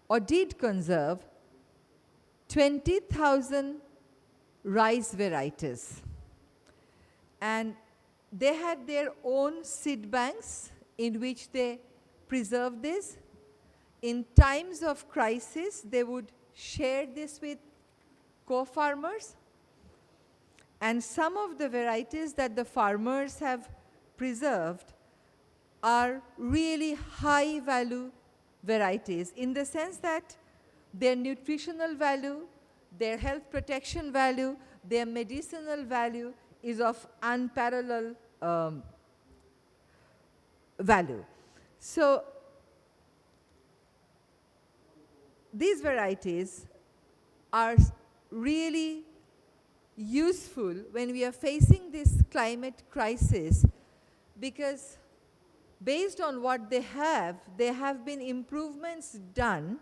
or did conserve 20,000 rice varieties. And they had their own seed banks in which they preserved this. In times of crisis, they would share this with co-farmers. And some of the varieties that the farmers have preserved are really high value varieties, in the sense that their nutritional value, their health protection value, their medicinal value is of unparalleled value. So these varieties are really useful when we are facing this climate crisis, because based on what they have, there have been improvements done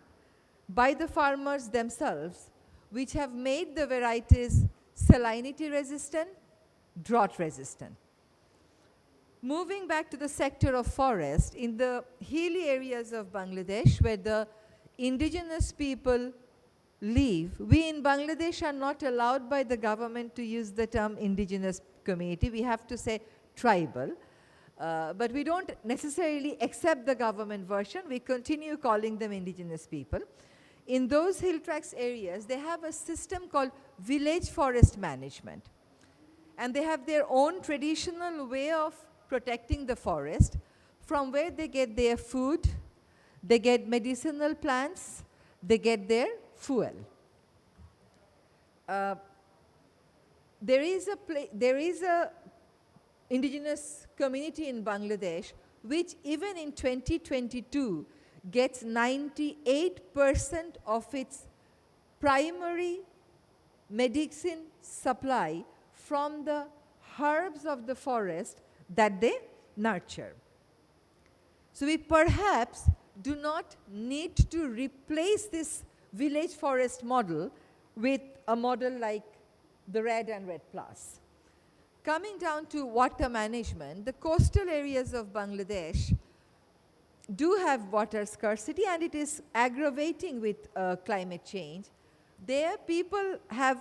by the farmers themselves, which have made the varieties salinity resistant, drought resistant. Moving back to the sector of forest, in the hilly areas of Bangladesh where the indigenous people live, we in Bangladesh are not allowed by the government to use the term indigenous community. We have to say tribal. But we don't necessarily accept the government version. We continue calling them indigenous people. In those hill tracts areas, they have a system called village forest management. And they have their own traditional way of protecting the forest, from where they get their food, they get medicinal plants, they get their fuel. There is a indigenous community in Bangladesh which even in 2022 gets 98% of its primary medicine supply from the herbs of the forest that they nurture. So we perhaps do not need to replace this village forest model with a model like the Red and Red Plus. Coming down to water management, the coastal areas of Bangladesh do have water scarcity, and it is aggravating with climate change. There, people have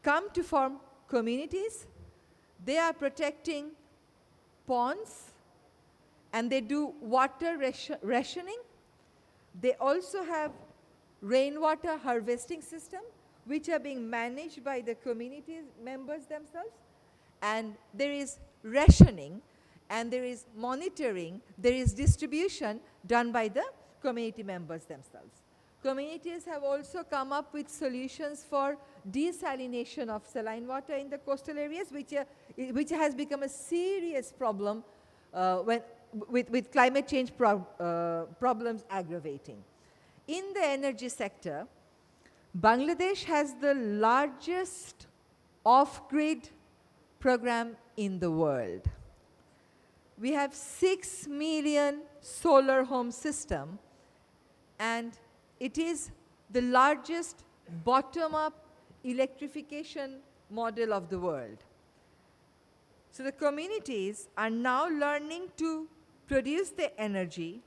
come to form communities. They are protecting ponds, and they do water rationing. They also have rainwater harvesting system, which are being managed by the community members themselves. And there is rationing, and there is monitoring, there is distribution done by the community members themselves. Communities have also come up with solutions for desalination of saline water in the coastal areas, which has become a serious problem with climate change problems aggravating. In the energy sector, Bangladesh has the largest off-grid program in the world. We have 6 million solar home system, and it is the largest bottom-up electrification model of the world. So the communities are now learning to produce the energy.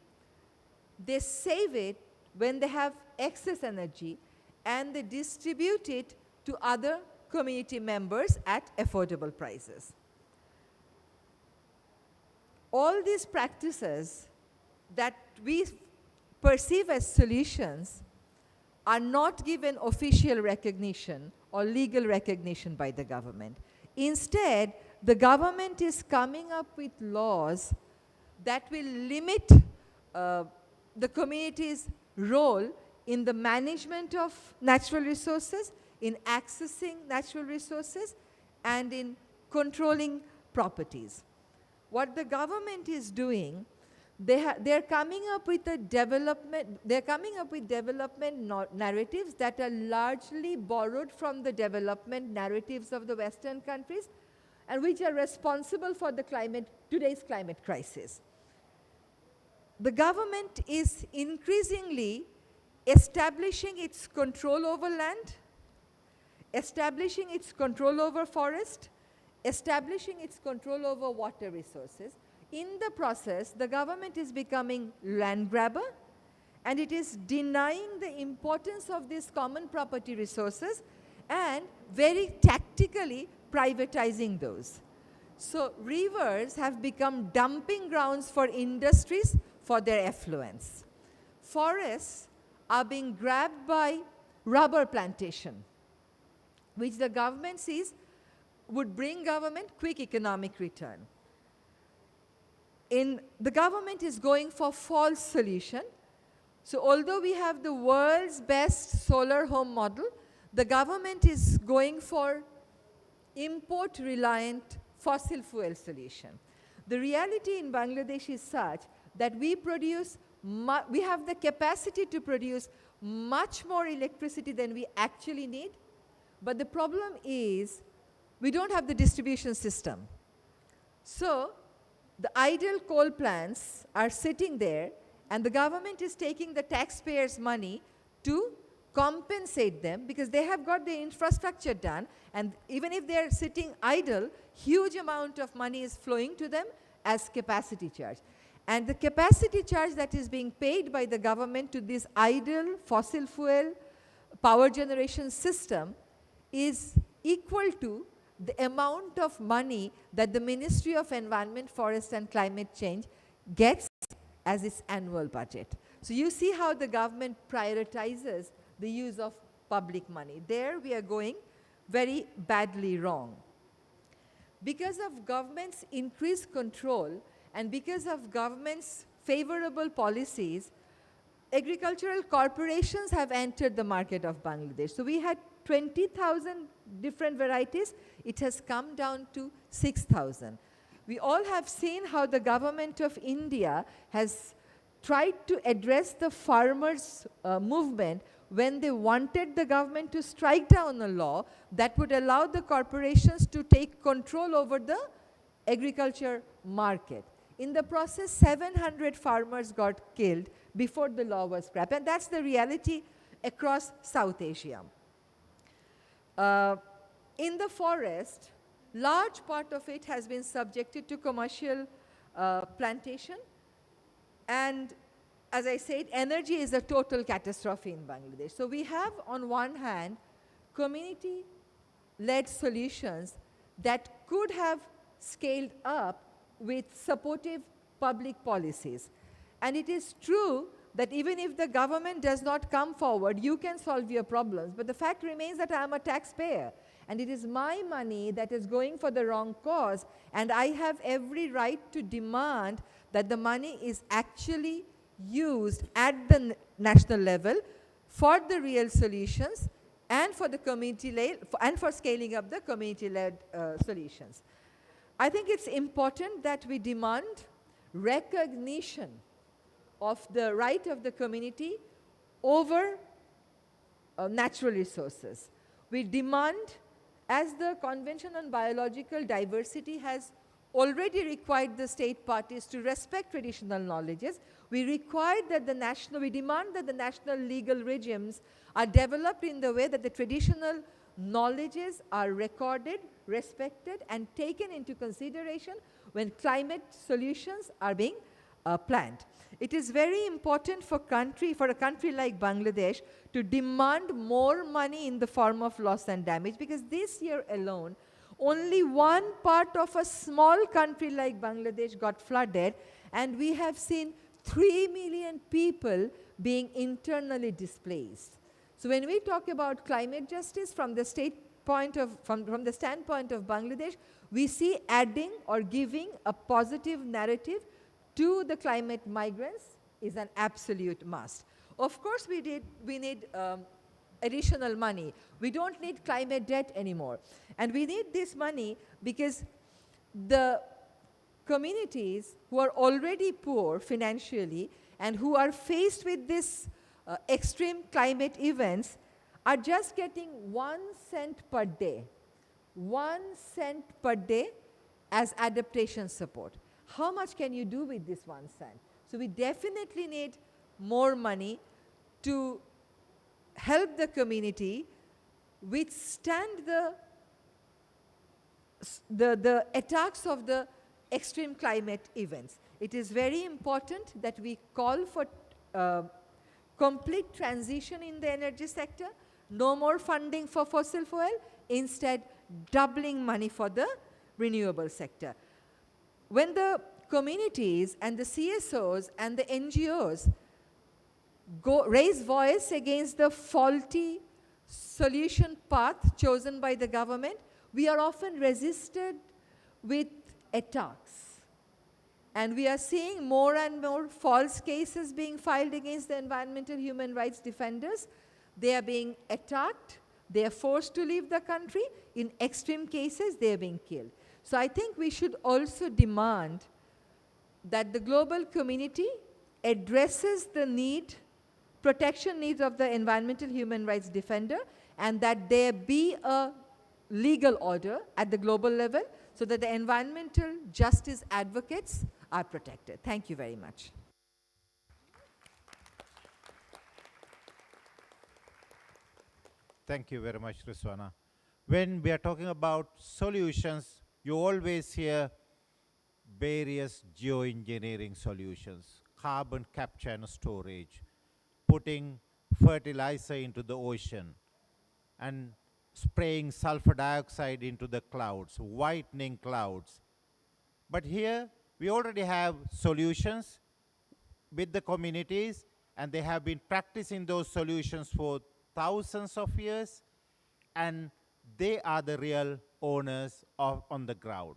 They save it when they have excess energy, and they distribute it to other community members at affordable prices. All these practices that we perceive as solutions are not given official recognition or legal recognition by the government. Instead, the government is coming up with laws that will limit the community's role in the management of natural resources, in accessing natural resources, and in controlling properties. What the government is doing, they're coming up with development narratives that are largely borrowed from the development narratives of the Western countries, and which are responsible for today's climate crisis. The government is increasingly establishing its control over land, establishing its control over forest, establishing its control over water resources. In the process, the government is becoming land grabber, and it is denying the importance of these common property resources and very tactically privatizing those. So rivers have become dumping grounds for industries for their effluents. Forests are being grabbed by rubber plantation, which the government sees would bring government quick economic return. The government is going for false solution. So although we have the world's best solar home model, the government is going for import-reliant fossil fuel solution. The reality in Bangladesh is such that we have the capacity to produce much more electricity than we actually need, but the problem is we don't have the distribution system. So the idle coal plants are sitting there, and the government is taking the taxpayers' money to compensate them because they have got the infrastructure done, and even if they're sitting idle, huge amount of money is flowing to them as capacity charge. And the capacity charge that is being paid by the government to this idle fossil fuel power generation system is equal to the amount of money that the Ministry of Environment, Forest and Climate Change gets as its annual budget. So you see how the government prioritizes the use of public money. There we are going very badly wrong. Because of government's increased control and because of government's favorable policies, agricultural corporations have entered the market of Bangladesh. So we had 20,000 different varieties. It has come down to 6,000. We all have seen how the government of India has tried to address the farmers' movement when they wanted the government to strike down a law that would allow the corporations to take control over the agriculture market. In the process, 700 farmers got killed before the law was scrapped, and that's the reality across South Asia. In the forest, large part of it has been subjected to commercial plantation, and as I said, energy is a total catastrophe in Bangladesh. So we have, on one hand, community-led solutions that could have scaled up with supportive public policies. And it is true that even if the government does not come forward, you can solve your problems. But the fact remains that I am a taxpayer, and it is my money that is going for the wrong cause, and I have every right to demand that the money is actually used at the national level for the real solutions and for the community-led, and for scaling up the community-led solutions. I think it's important that we demand recognition of the right of the community over natural resources. We demand, as the Convention on Biological Diversity has already required the state parties to respect traditional knowledges, we demand that the national legal regimes are developed in the way that the traditional knowledges are recorded, respected, and taken into consideration when climate solutions are being planned. It is very important for a country like Bangladesh to demand more money in the form of loss and damage, because this year alone, only one part of a small country like Bangladesh got flooded, and we have seen 3 million people being internally displaced. So when we talk about climate justice from the standpoint of Bangladesh, we see adding or giving a positive narrative to the climate migrants is an absolute must. Of course, we need additional money. We don't need climate debt anymore. And we need this money because the communities who are already poor financially and who are faced with this extreme climate events are just getting 1 cent per day. 1 cent per day as adaptation support. How much can you do with this 1 cent? So we definitely need more money to help the community withstand the attacks of the extreme climate events. It is very important that we call for complete transition in the energy sector, no more funding for fossil fuel, instead doubling money for the renewable sector. When the communities and the CSOs and the NGOs raise voice against the faulty solution path chosen by the government, we are often resisted with attacks. And we are seeing more and more false cases being filed against the environmental human rights defenders. They are being attacked, they are forced to leave the country. In extreme cases, they are being killed. So I think we should also demand that the global community addresses the protection needs of the environmental human rights defender, and that there be a legal order at the global level so that the environmental justice advocates are protected. Thank you very much. Thank you very much, Rizwana. When we are talking about solutions, you always hear various geoengineering solutions, carbon capture and storage, putting fertilizer into the ocean, and spraying sulfur dioxide into the clouds, whitening clouds. But here, we already have solutions with the communities, and they have been practicing those solutions for thousands of years, and they are the real owners on the ground.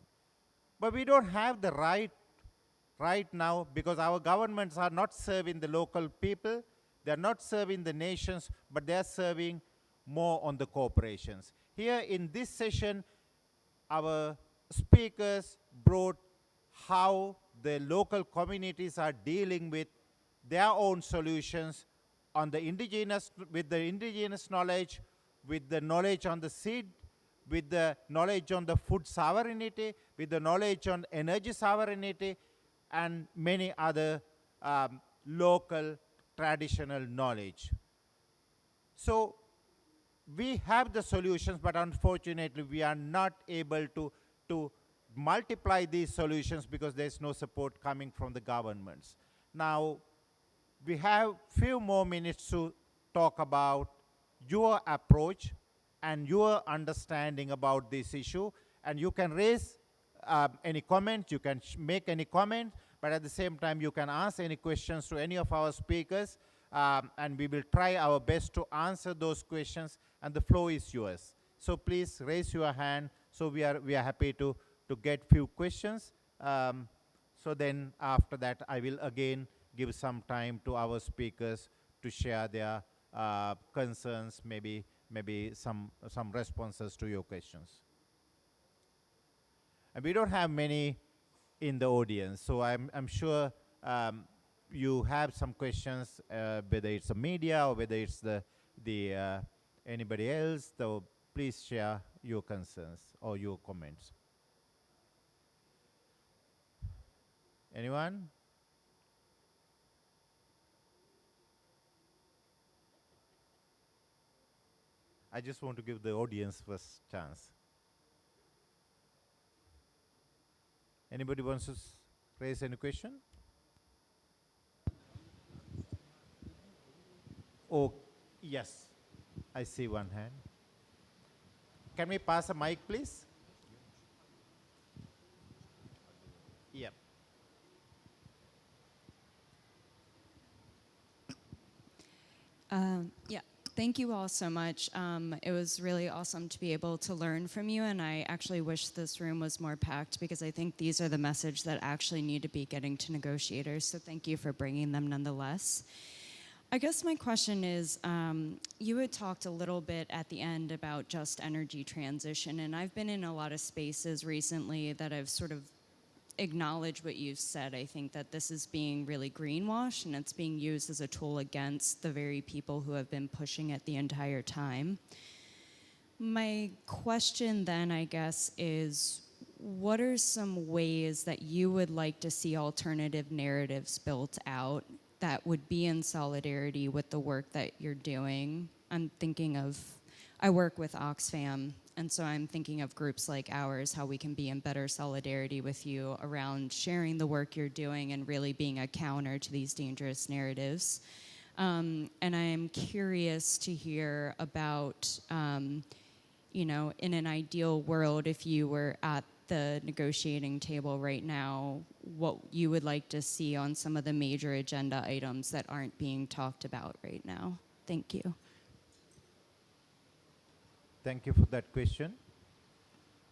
But we don't have the right now, because our governments are not serving the local people, they are not serving the nations, but they are serving more on the corporations. Here in this session, our speakers brought how the local communities are dealing with their own solutions on the indigenous, with the indigenous knowledge, with the knowledge on the seed, with the knowledge on the food sovereignty, with the knowledge on energy sovereignty, and many other local traditional knowledge. So we have the solutions, but unfortunately we are not able to multiply these solutions because there's no support coming from the governments. Now, we have few more minutes to talk about your approach and your understanding about this issue, and you can raise any comment, you can make any comment, but at the same time you can ask any questions to any of our speakers, and we will try our best to answer those questions, and the floor is yours. So please raise your hand, so we are happy to get few questions. So then after that I will again give some time to our speakers to share their concerns, maybe some responses to your questions. And we don't have many in the audience, so I'm sure you have some questions, whether it's the media or whether it's the anybody else. So please share your concerns or your comments. Anyone? I just want to give the audience first chance. Anybody wants to raise any question? Oh, yes. I see one hand. Can we pass a mic, please? Yep. Yeah, thank you all so much. It was really awesome to be able to learn from you, and I actually wish this room was more packed because I think these are the message that actually need to be getting to negotiators, so thank you for bringing them nonetheless. I guess my question is, you had talked a little bit at the end about just energy transition, and I've been in a lot of spaces recently that I've sort of acknowledge what you've said. I think that this is being really greenwashed and it's being used as a tool against the very people who have been pushing it the entire time. My question then, I guess, is what are some ways that you would like to see alternative narratives built out that would be in solidarity with the work that you're doing? I'm thinking of, I work with Oxfam, and so I'm thinking of groups like ours, how we can be in better solidarity with you around sharing the work you're doing and really being a counter to these dangerous narratives. And I'm curious to hear about, you know, in an ideal world, if you were at the negotiating table right now, what you would like to see on some of the major agenda items that aren't being talked about right now. Thank you. Thank you for that question.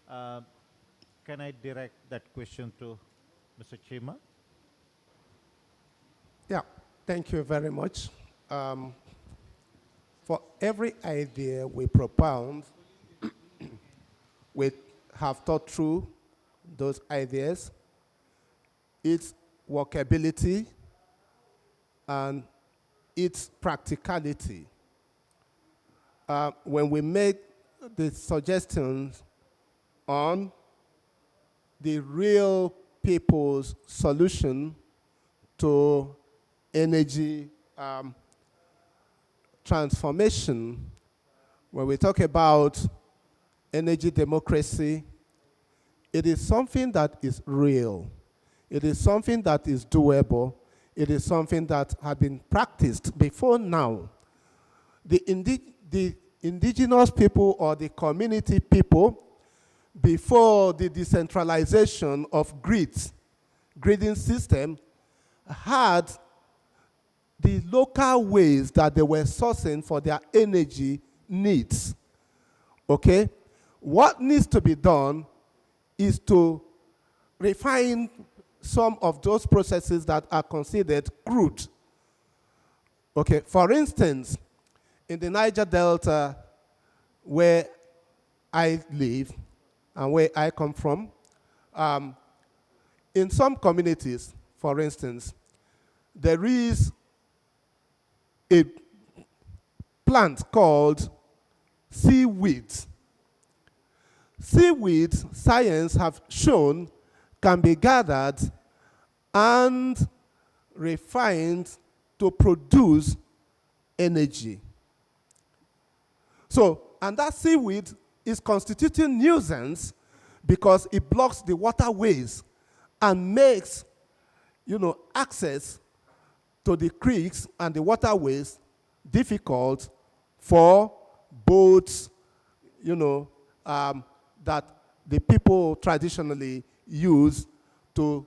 Can I direct that question to Mr. Chima? Yeah, thank you very much. For every idea we propound, we have thought through those ideas, its workability, and its practicality. When we make the suggestions on the real people's solution to energy transformation, when we talk about energy democracy, it is something that is real. It is something that is doable. It is something that had been practiced before now. The indigenous people or the community people, before the decentralization of gridding system, had the local ways that they were sourcing for their energy needs. Okay? What needs to be done is to refine some of those processes that are considered crude. Okay, for instance, in the Niger Delta, where I live and where I come from, in some communities, for instance, there is a plant called seaweed. Seaweed, science have shown, can be gathered and refined to produce energy. So, and that seaweed is constituting nuisance because it blocks the waterways and makes, access to the creeks and the waterways difficult for boats, that the people traditionally use to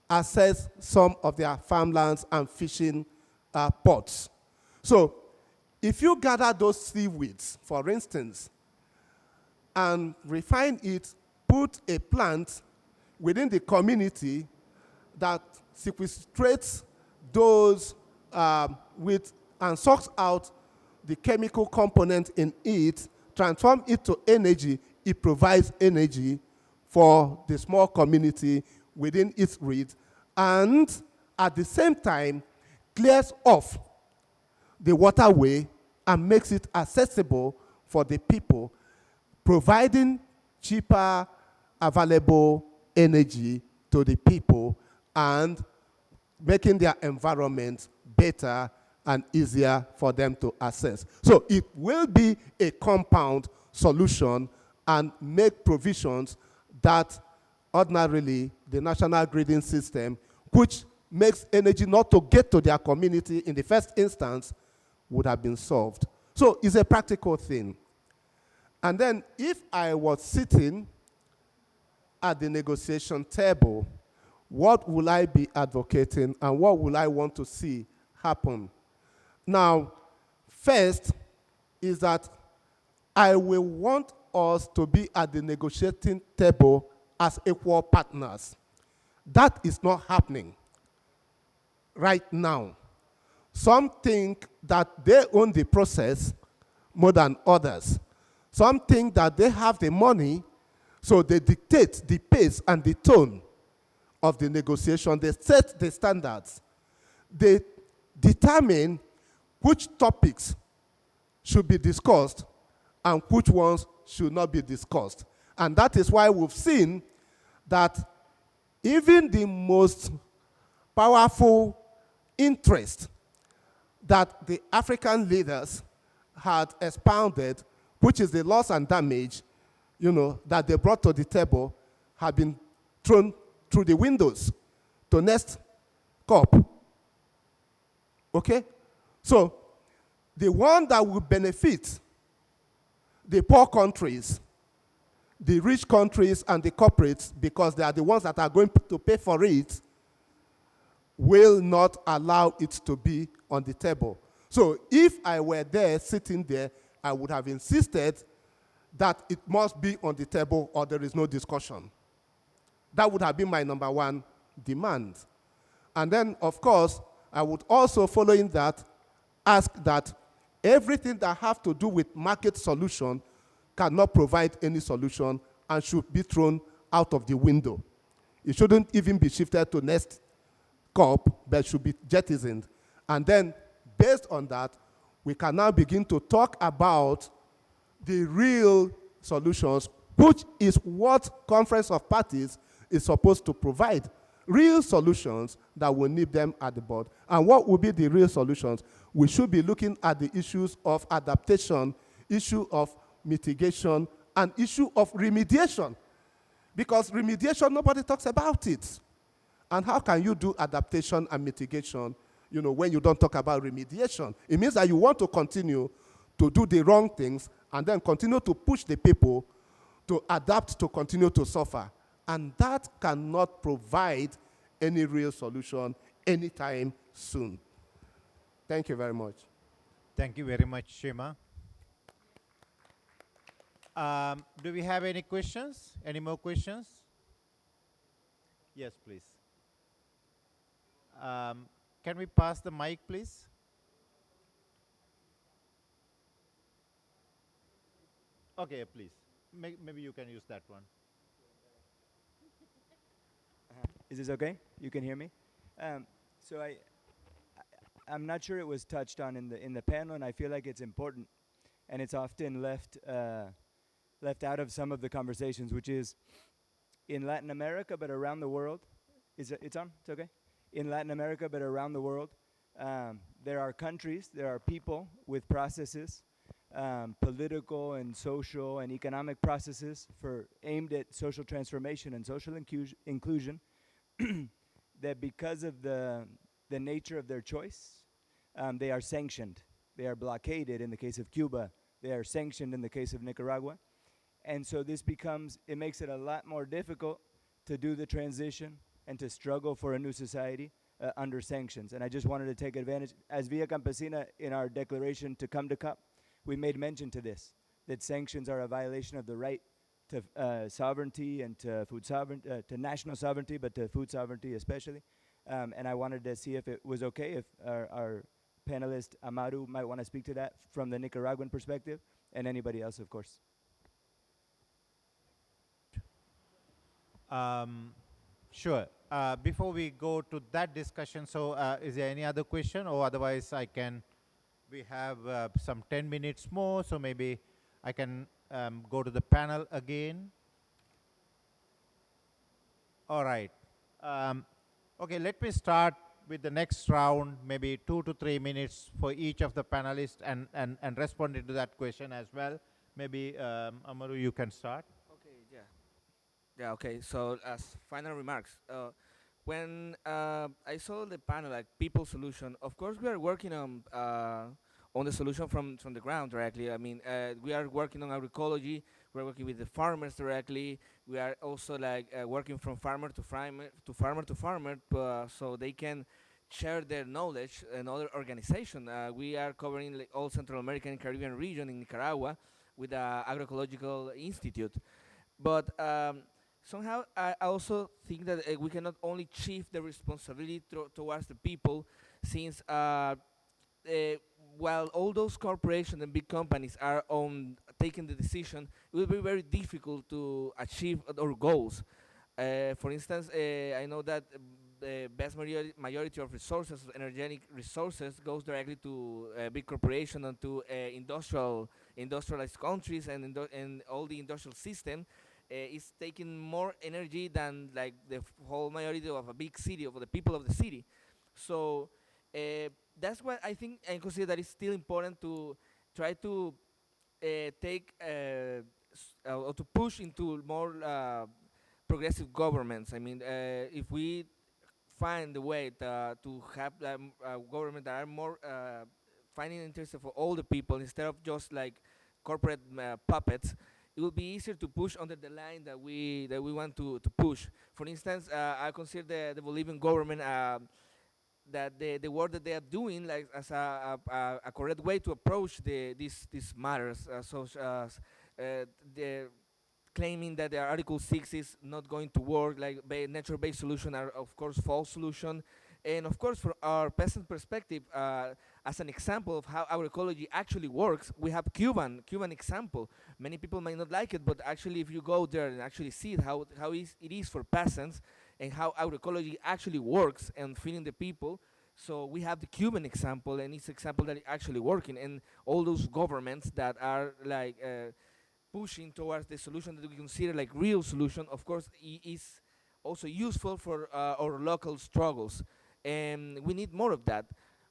access some of their farmlands and fishing ports. So if you gather those seaweeds, for instance, and refine it, put a plant within the community that sequestrates those with and sucks out the chemical component in it, transform it to energy, it provides energy for the small community within its reach, and at the same time clears off the waterway and makes it accessible for the people, providing cheaper available energy to the people and making their environment better and easier for them to access. So it will be a compound solution and make provisions that ordinarily the national gridding system, which makes energy not to get to their community in the first instance, would have been solved. So it's a practical thing. And then if I was sitting at the negotiation table, what will I be advocating and what will I want to see happen? Now, first is that I will want us to be at the negotiating table as equal partners. That is not happening right now. Some think that they own the process more than others. Some think that they have the money, so they dictate the pace and the tone of the negotiation. They set the standards. They determine which topics should be discussed and which ones should not be discussed. And that is why we've seen that even the most powerful interest that the African leaders had expounded, which is the loss and damage, that they brought to the table, have been thrown through the windows to next COP. Okay? So, the one that will benefit the poor countries, the rich countries, and the corporates, because they are the ones that are going to pay for it, will not allow it to be on the table. So if I were there, sitting there, I would have insisted that it must be on the table or there is no discussion. That would have been my number one demand. And then, of course, I would also, following that, ask that everything that have to do with market solution cannot provide any solution and should be thrown out of the window. It shouldn't even be shifted to next COP, but should be jettisoned. And then, based on that, we can now begin to talk about the real solutions, which is what Conference of Parties is supposed to provide. Real solutions that will nip them at the bud. And what will be the real solutions? We should be looking at the issues of adaptation, issue of mitigation, and issue of remediation. Because remediation, nobody talks about it. And how can you do adaptation and mitigation, when you don't talk about remediation? It means that you want to continue to do the wrong things and then continue to push the people to adapt to continue to suffer. And that cannot provide any real solution anytime soon. Thank you very much. Thank you very much, Shima. Do we have any questions? Any more questions? Yes, please. Can we pass the mic, please? Okay, please. Maybe you can use that one. Is this okay? You can hear me? So I'm not sure it was touched on in the panel, and I feel like it's important, and it's often left out of some of the conversations, which is in Latin America, but around the world. It's on? It's okay? In Latin America, but around the world, there are countries, there are people with processes, political and social and economic processes aimed at social transformation and social inclusion that because of the nature of their choice, they are sanctioned. They are blockaded in the case of Cuba. They are sanctioned in the case of Nicaragua. And so it makes it a lot more difficult to do the transition and to struggle for a new society under sanctions. And I just wanted to take advantage. As Via Campesina, in our declaration to come to COP, we made mention to this, that sanctions are a violation of the right to sovereignty and to food sovereignty, to national sovereignty, but to food sovereignty especially. And I wanted to see if it was okay if our panelist Amaru might want to speak to that from the Nicaraguan perspective, and anybody else, of course. Sure. Before we go to that discussion, so is there any other question, or otherwise we have some 10 minutes more, so maybe I can go to the panel again. All right. Okay, let me start with the next round, maybe 2 to 3 minutes for each of the panelists and responding to that question as well. Maybe Amaru, you can start. Okay, yeah. Yeah, okay. So as final remarks, when I saw the panel, like people solution, of course we are working on the solution from the ground directly. I mean, we are working on agroecology. We're working with the farmers directly. We are also like working from farmer to farmer, so they can share their knowledge and other organization. We are covering like, all Central American and Caribbean region in Nicaragua with the Agroecological Institute. But somehow I also think that we cannot only shift the responsibility towards the people, since while all those corporations and big companies are taking the decision, it will be very difficult to achieve our goals. For instance, I know that the vast majority of resources, energetic resources, goes directly to big corporations and to industrialized countries, and all the industrial system is taking more energy than like the whole majority of a big city, of the people of the city. So that's why I think and consider that it's still important to try to take or to push into more progressive governments. I mean, if we find a way to have government that are more finding interest for all the people instead of just like corporate puppets, it will be easier to push under the line that we want to push. For instance, I consider the Bolivian government that the work that they are doing like as a correct way to approach these matters, such as the claiming that the Article 6 is not going to work, like nature-based solution are of course false solution. And of course, from our peasant perspective, as an example of how agroecology actually works, we have Cuban example. Many people might not like it, but actually if you go there and actually see how it is for peasants and how agroecology actually works and feeding the people. So we have the Cuban example, and it's an example that is actually working. And all those governments that are like pushing towards the solution that we consider like real solution, of course, is also useful for our local struggles. And we need more of that.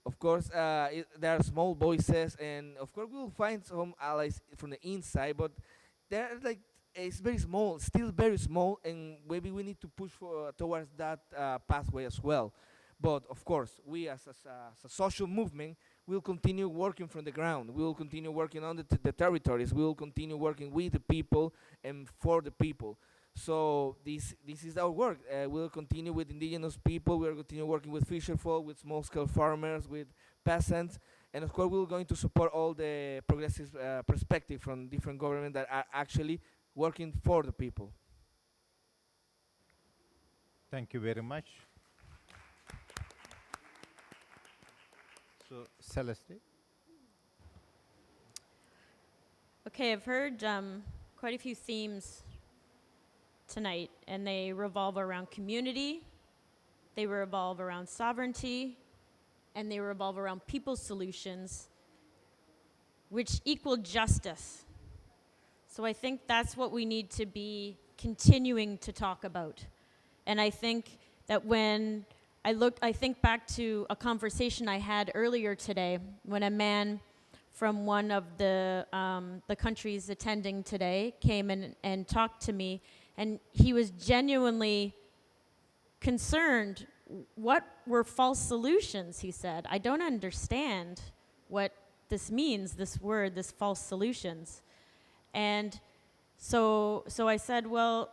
Of course, there are small voices, and of course we will find some allies from the inside, but they're like, it's very small, still very small, and maybe we need to push towards that pathway as well. But of course, we as a social movement will continue working from the ground. We will continue working on the territories. We will continue working with the people and for the people. So this is our work. We'll continue with indigenous people. We'll continue working with fisherfolk, with small-scale farmers, with peasants, and of course we're going to support all the progressive perspective from different governments that are actually working for the people. Thank you very much. So, Celeste? Okay, I've heard quite a few themes tonight, and they revolve around community, they revolve around sovereignty, and they revolve around people solutions, which equal justice. So I think that's what we need to be continuing to talk about. And I think that when I think back to a conversation I had earlier today when a man from one of the countries attending today came in and talked to me, and he was genuinely concerned. What were false solutions, he said. I don't understand what this means, this word, this false solutions. And so I said, well,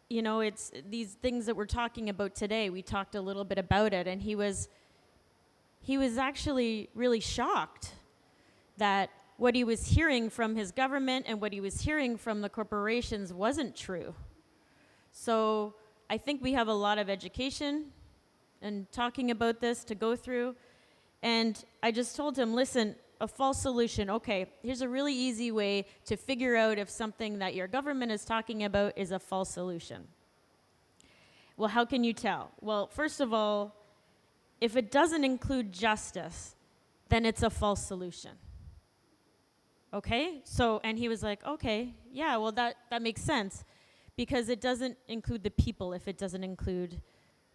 you know, it's these things that we're talking about today. We talked a little bit about it, and he was actually really shocked that what he was hearing from his government and what he was hearing from the corporations wasn't true. So I think we have a lot of education and talking about this to go through. And I just told him, listen, a false solution, okay, here's a really easy way to figure out if something that your government is talking about is a false solution. Well, how can you tell? Well, first of all, if it doesn't include justice, then it's a false solution. Okay? So, and he was like, okay, yeah, well, that makes sense, because it doesn't include the people if it doesn't include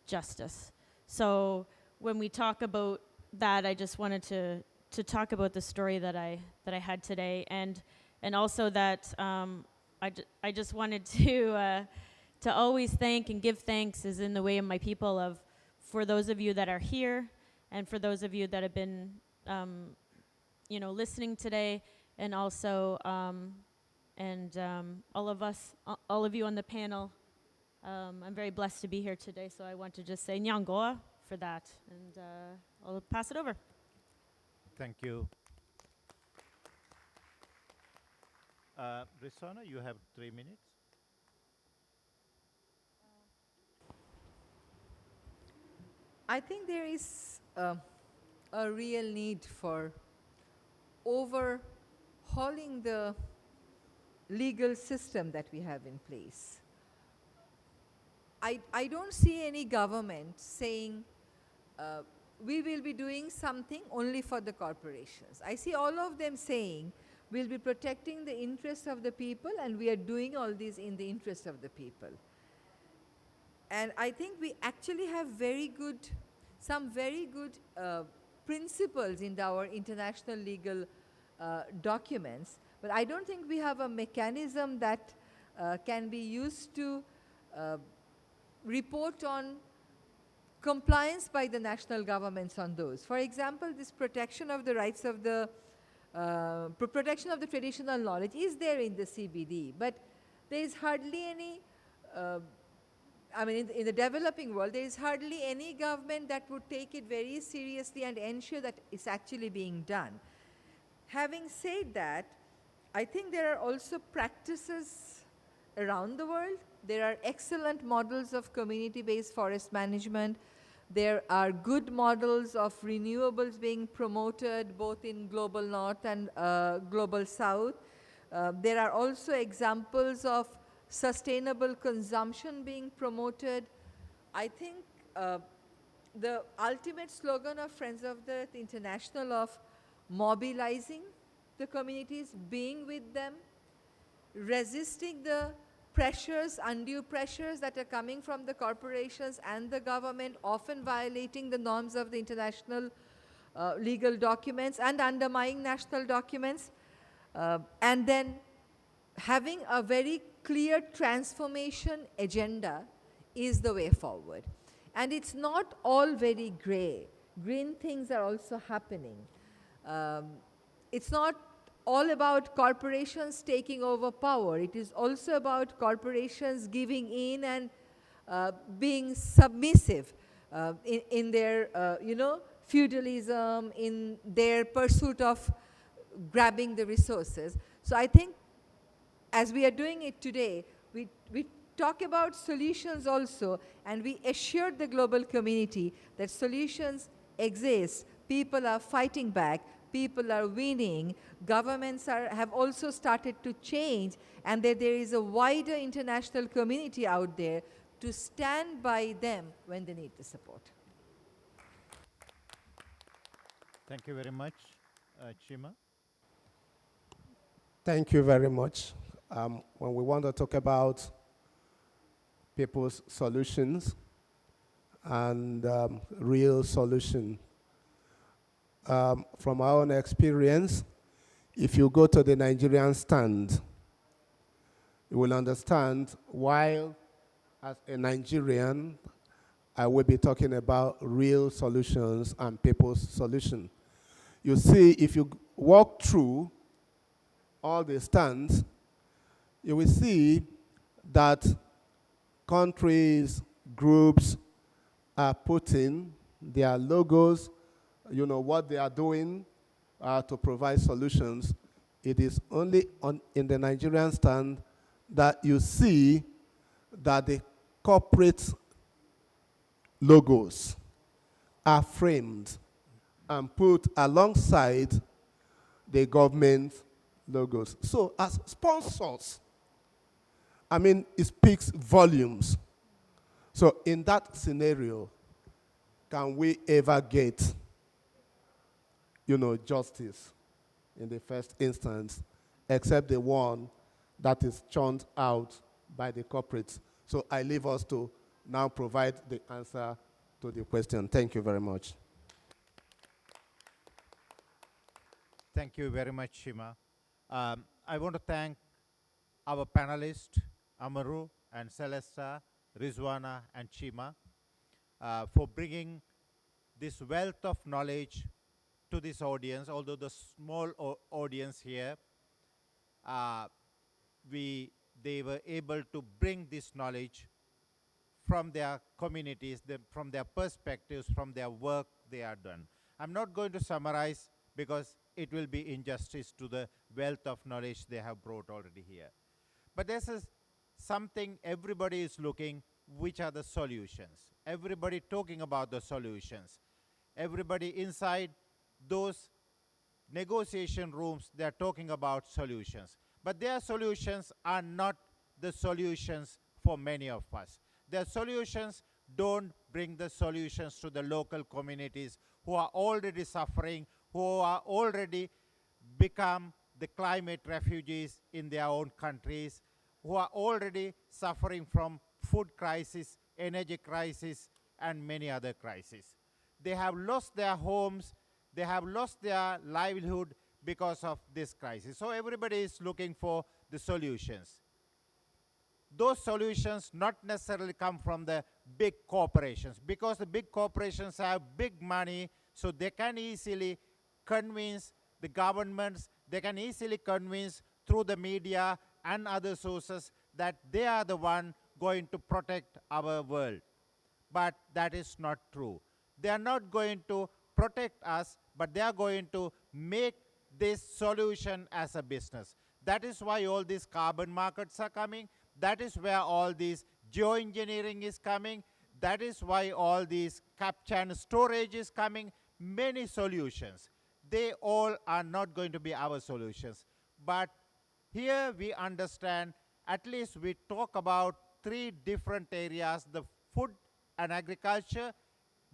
justice. So when we talk about that, I just wanted to talk about the story that I had today, and also that I just wanted to always thank and give thanks is in the way of my people, for those of you that are here, and for those of you that have been listening today, and also all of you on the panel. I'm very blessed to be here today, so I want to just say Nyangoa for that, and I'll pass it over. Thank you. Rizwana, you have 3 minutes. I think there is a real need for overhauling the legal system that we have in place. I don't see any government saying we will be doing something only for the corporations. I see all of them saying we'll be protecting the interests of the people, and we are doing all this in the interest of the people. And I think we actually have some very good principles in our international legal documents, but I don't think we have a mechanism that can be used to report on compliance by the national governments on those. For example, this protection of the rights of the protection of the traditional knowledge is there in the CBD, but there is hardly any in the developing world, there is hardly any government that would take it very seriously and ensure that it's actually being done. Having said that, I think there are also practices around the world. There are excellent models of community-based forest management. There are good models of renewables being promoted both in global north and global south. There are also examples of sustainable consumption being promoted. I think the ultimate slogan of Friends of the Earth International of mobilizing the communities, being with them, resisting the pressures, undue pressures that are coming from the corporations and the government, often violating the norms of the international legal documents and undermining national documents, and then having a very clear transformation agenda is the way forward. And it's not all very gray. Green things are also happening. It's not all about corporations taking over power. It is also about corporations giving in and being submissive in their, feudalism, in their pursuit of grabbing the resources. So I think as we are doing it today, we talk about solutions also, and we assure the global community that solutions exist. People are fighting back. People are winning. Governments have also started to change, and that there is a wider international community out there to stand by them when they need the support. Thank you very much, Chima. Thank you very much. When we want to talk about people's solutions and real solution, from our own experience, if you go to the Nigerian stand, you will understand why, as a Nigerian, I will be talking about real solutions and people's solution. You see, if you walk through all the stands, you will see that countries, groups are putting their logos, you know, what they are doing to provide solutions. It is only in the Nigerian stand that you see that the corporate logos are framed and put alongside the government logos. So as sponsors, I mean, it speaks volumes. So in that scenario, can we ever get, you know, justice in the first instance, except the one that is churned out by the corporates? So I leave us to now provide the answer to the question. Thank you very much. Thank you very much, Shima. I want to thank our panelists, Amaru and Celesta, Rizwana and Chima, for bringing this wealth of knowledge to this audience. Although the small audience here, they were able to bring this knowledge from their communities, from their perspectives, from their work they are done. I'm not going to summarize because it will be injustice to the wealth of knowledge they have brought already here. But this is something everybody is looking, which are the solutions. Everybody talking about the solutions. Everybody inside those negotiation rooms, they're talking about solutions. But their solutions are not the solutions for many of us. Their solutions don't bring the solutions to the local communities who are already suffering, who are already become the climate refugees in their own countries, who are already suffering from food crisis, energy crisis, and many other crises. They have lost their homes, they have lost their livelihood because of this crisis. So everybody is looking for the solutions. Those solutions not necessarily come from the big corporations, because the big corporations have big money, so they can easily convince the governments, they can easily convince through the media and other sources that they are the one going to protect our world. But that is not true. They are not going to protect us, but they are going to make this solution as a business. That is why all these carbon markets are coming. That is where all this geoengineering is coming. That is why all these capture and storage is coming. Many solutions. They all are not going to be our solutions. But here we understand, at least we talk about three different areas: the food and agriculture,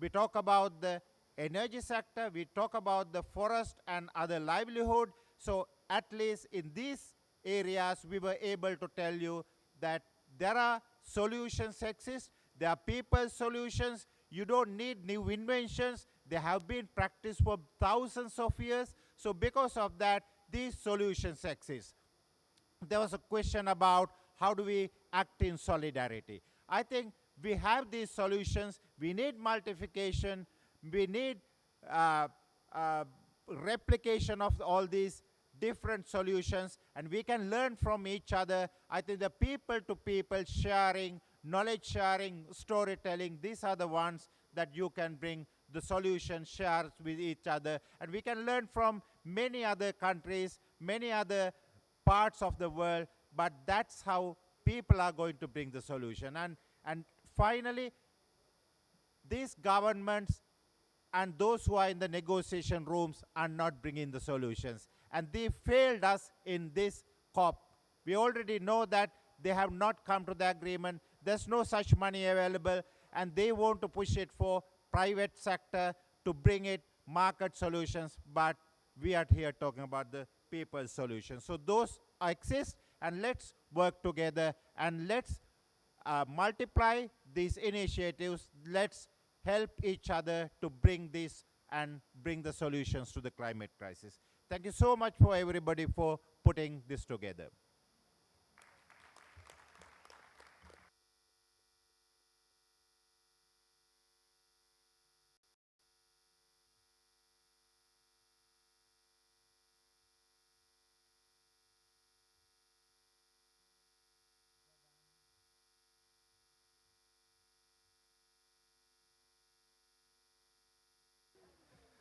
we talk about the energy sector, we talk about the forest and other livelihood. So at least in these areas, we were able to tell you that there are solutions exist, there are people solutions. You don't need new inventions. They have been practiced for thousands of years. So because of that, these solutions exist. There was a question about how do we act in solidarity. I think we have these solutions. We need multiplication. We need replication of all these different solutions, and we can learn from each other. I think the people-to-people sharing, knowledge sharing, storytelling, these are the ones that you can bring the solution, share with each other. And we can learn from many other countries, many other parts of the world, but that's how people are going to bring the solution. And finally, these governments and those who are in the negotiation rooms are not bringing the solutions. And they failed us in this COP. We already know that they have not come to the agreement. There's no such money available, and they want to push it for private sector to bring it market solutions, but we are here talking about the people solutions. So those exist, and let's work together, and let's multiply these initiatives. Let's help each other to bring this and bring the solutions to the climate crisis. Thank you so much for everybody for putting this together.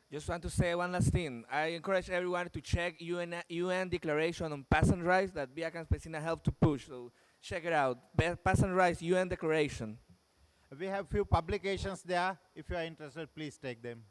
Just want to say one last thing. I encourage everyone to check UN Declaration on Peasant Rights that Via Campesina helped to push. So check it out. Peasant Rights UN Declaration. We have few publications there. If you are interested, please take them.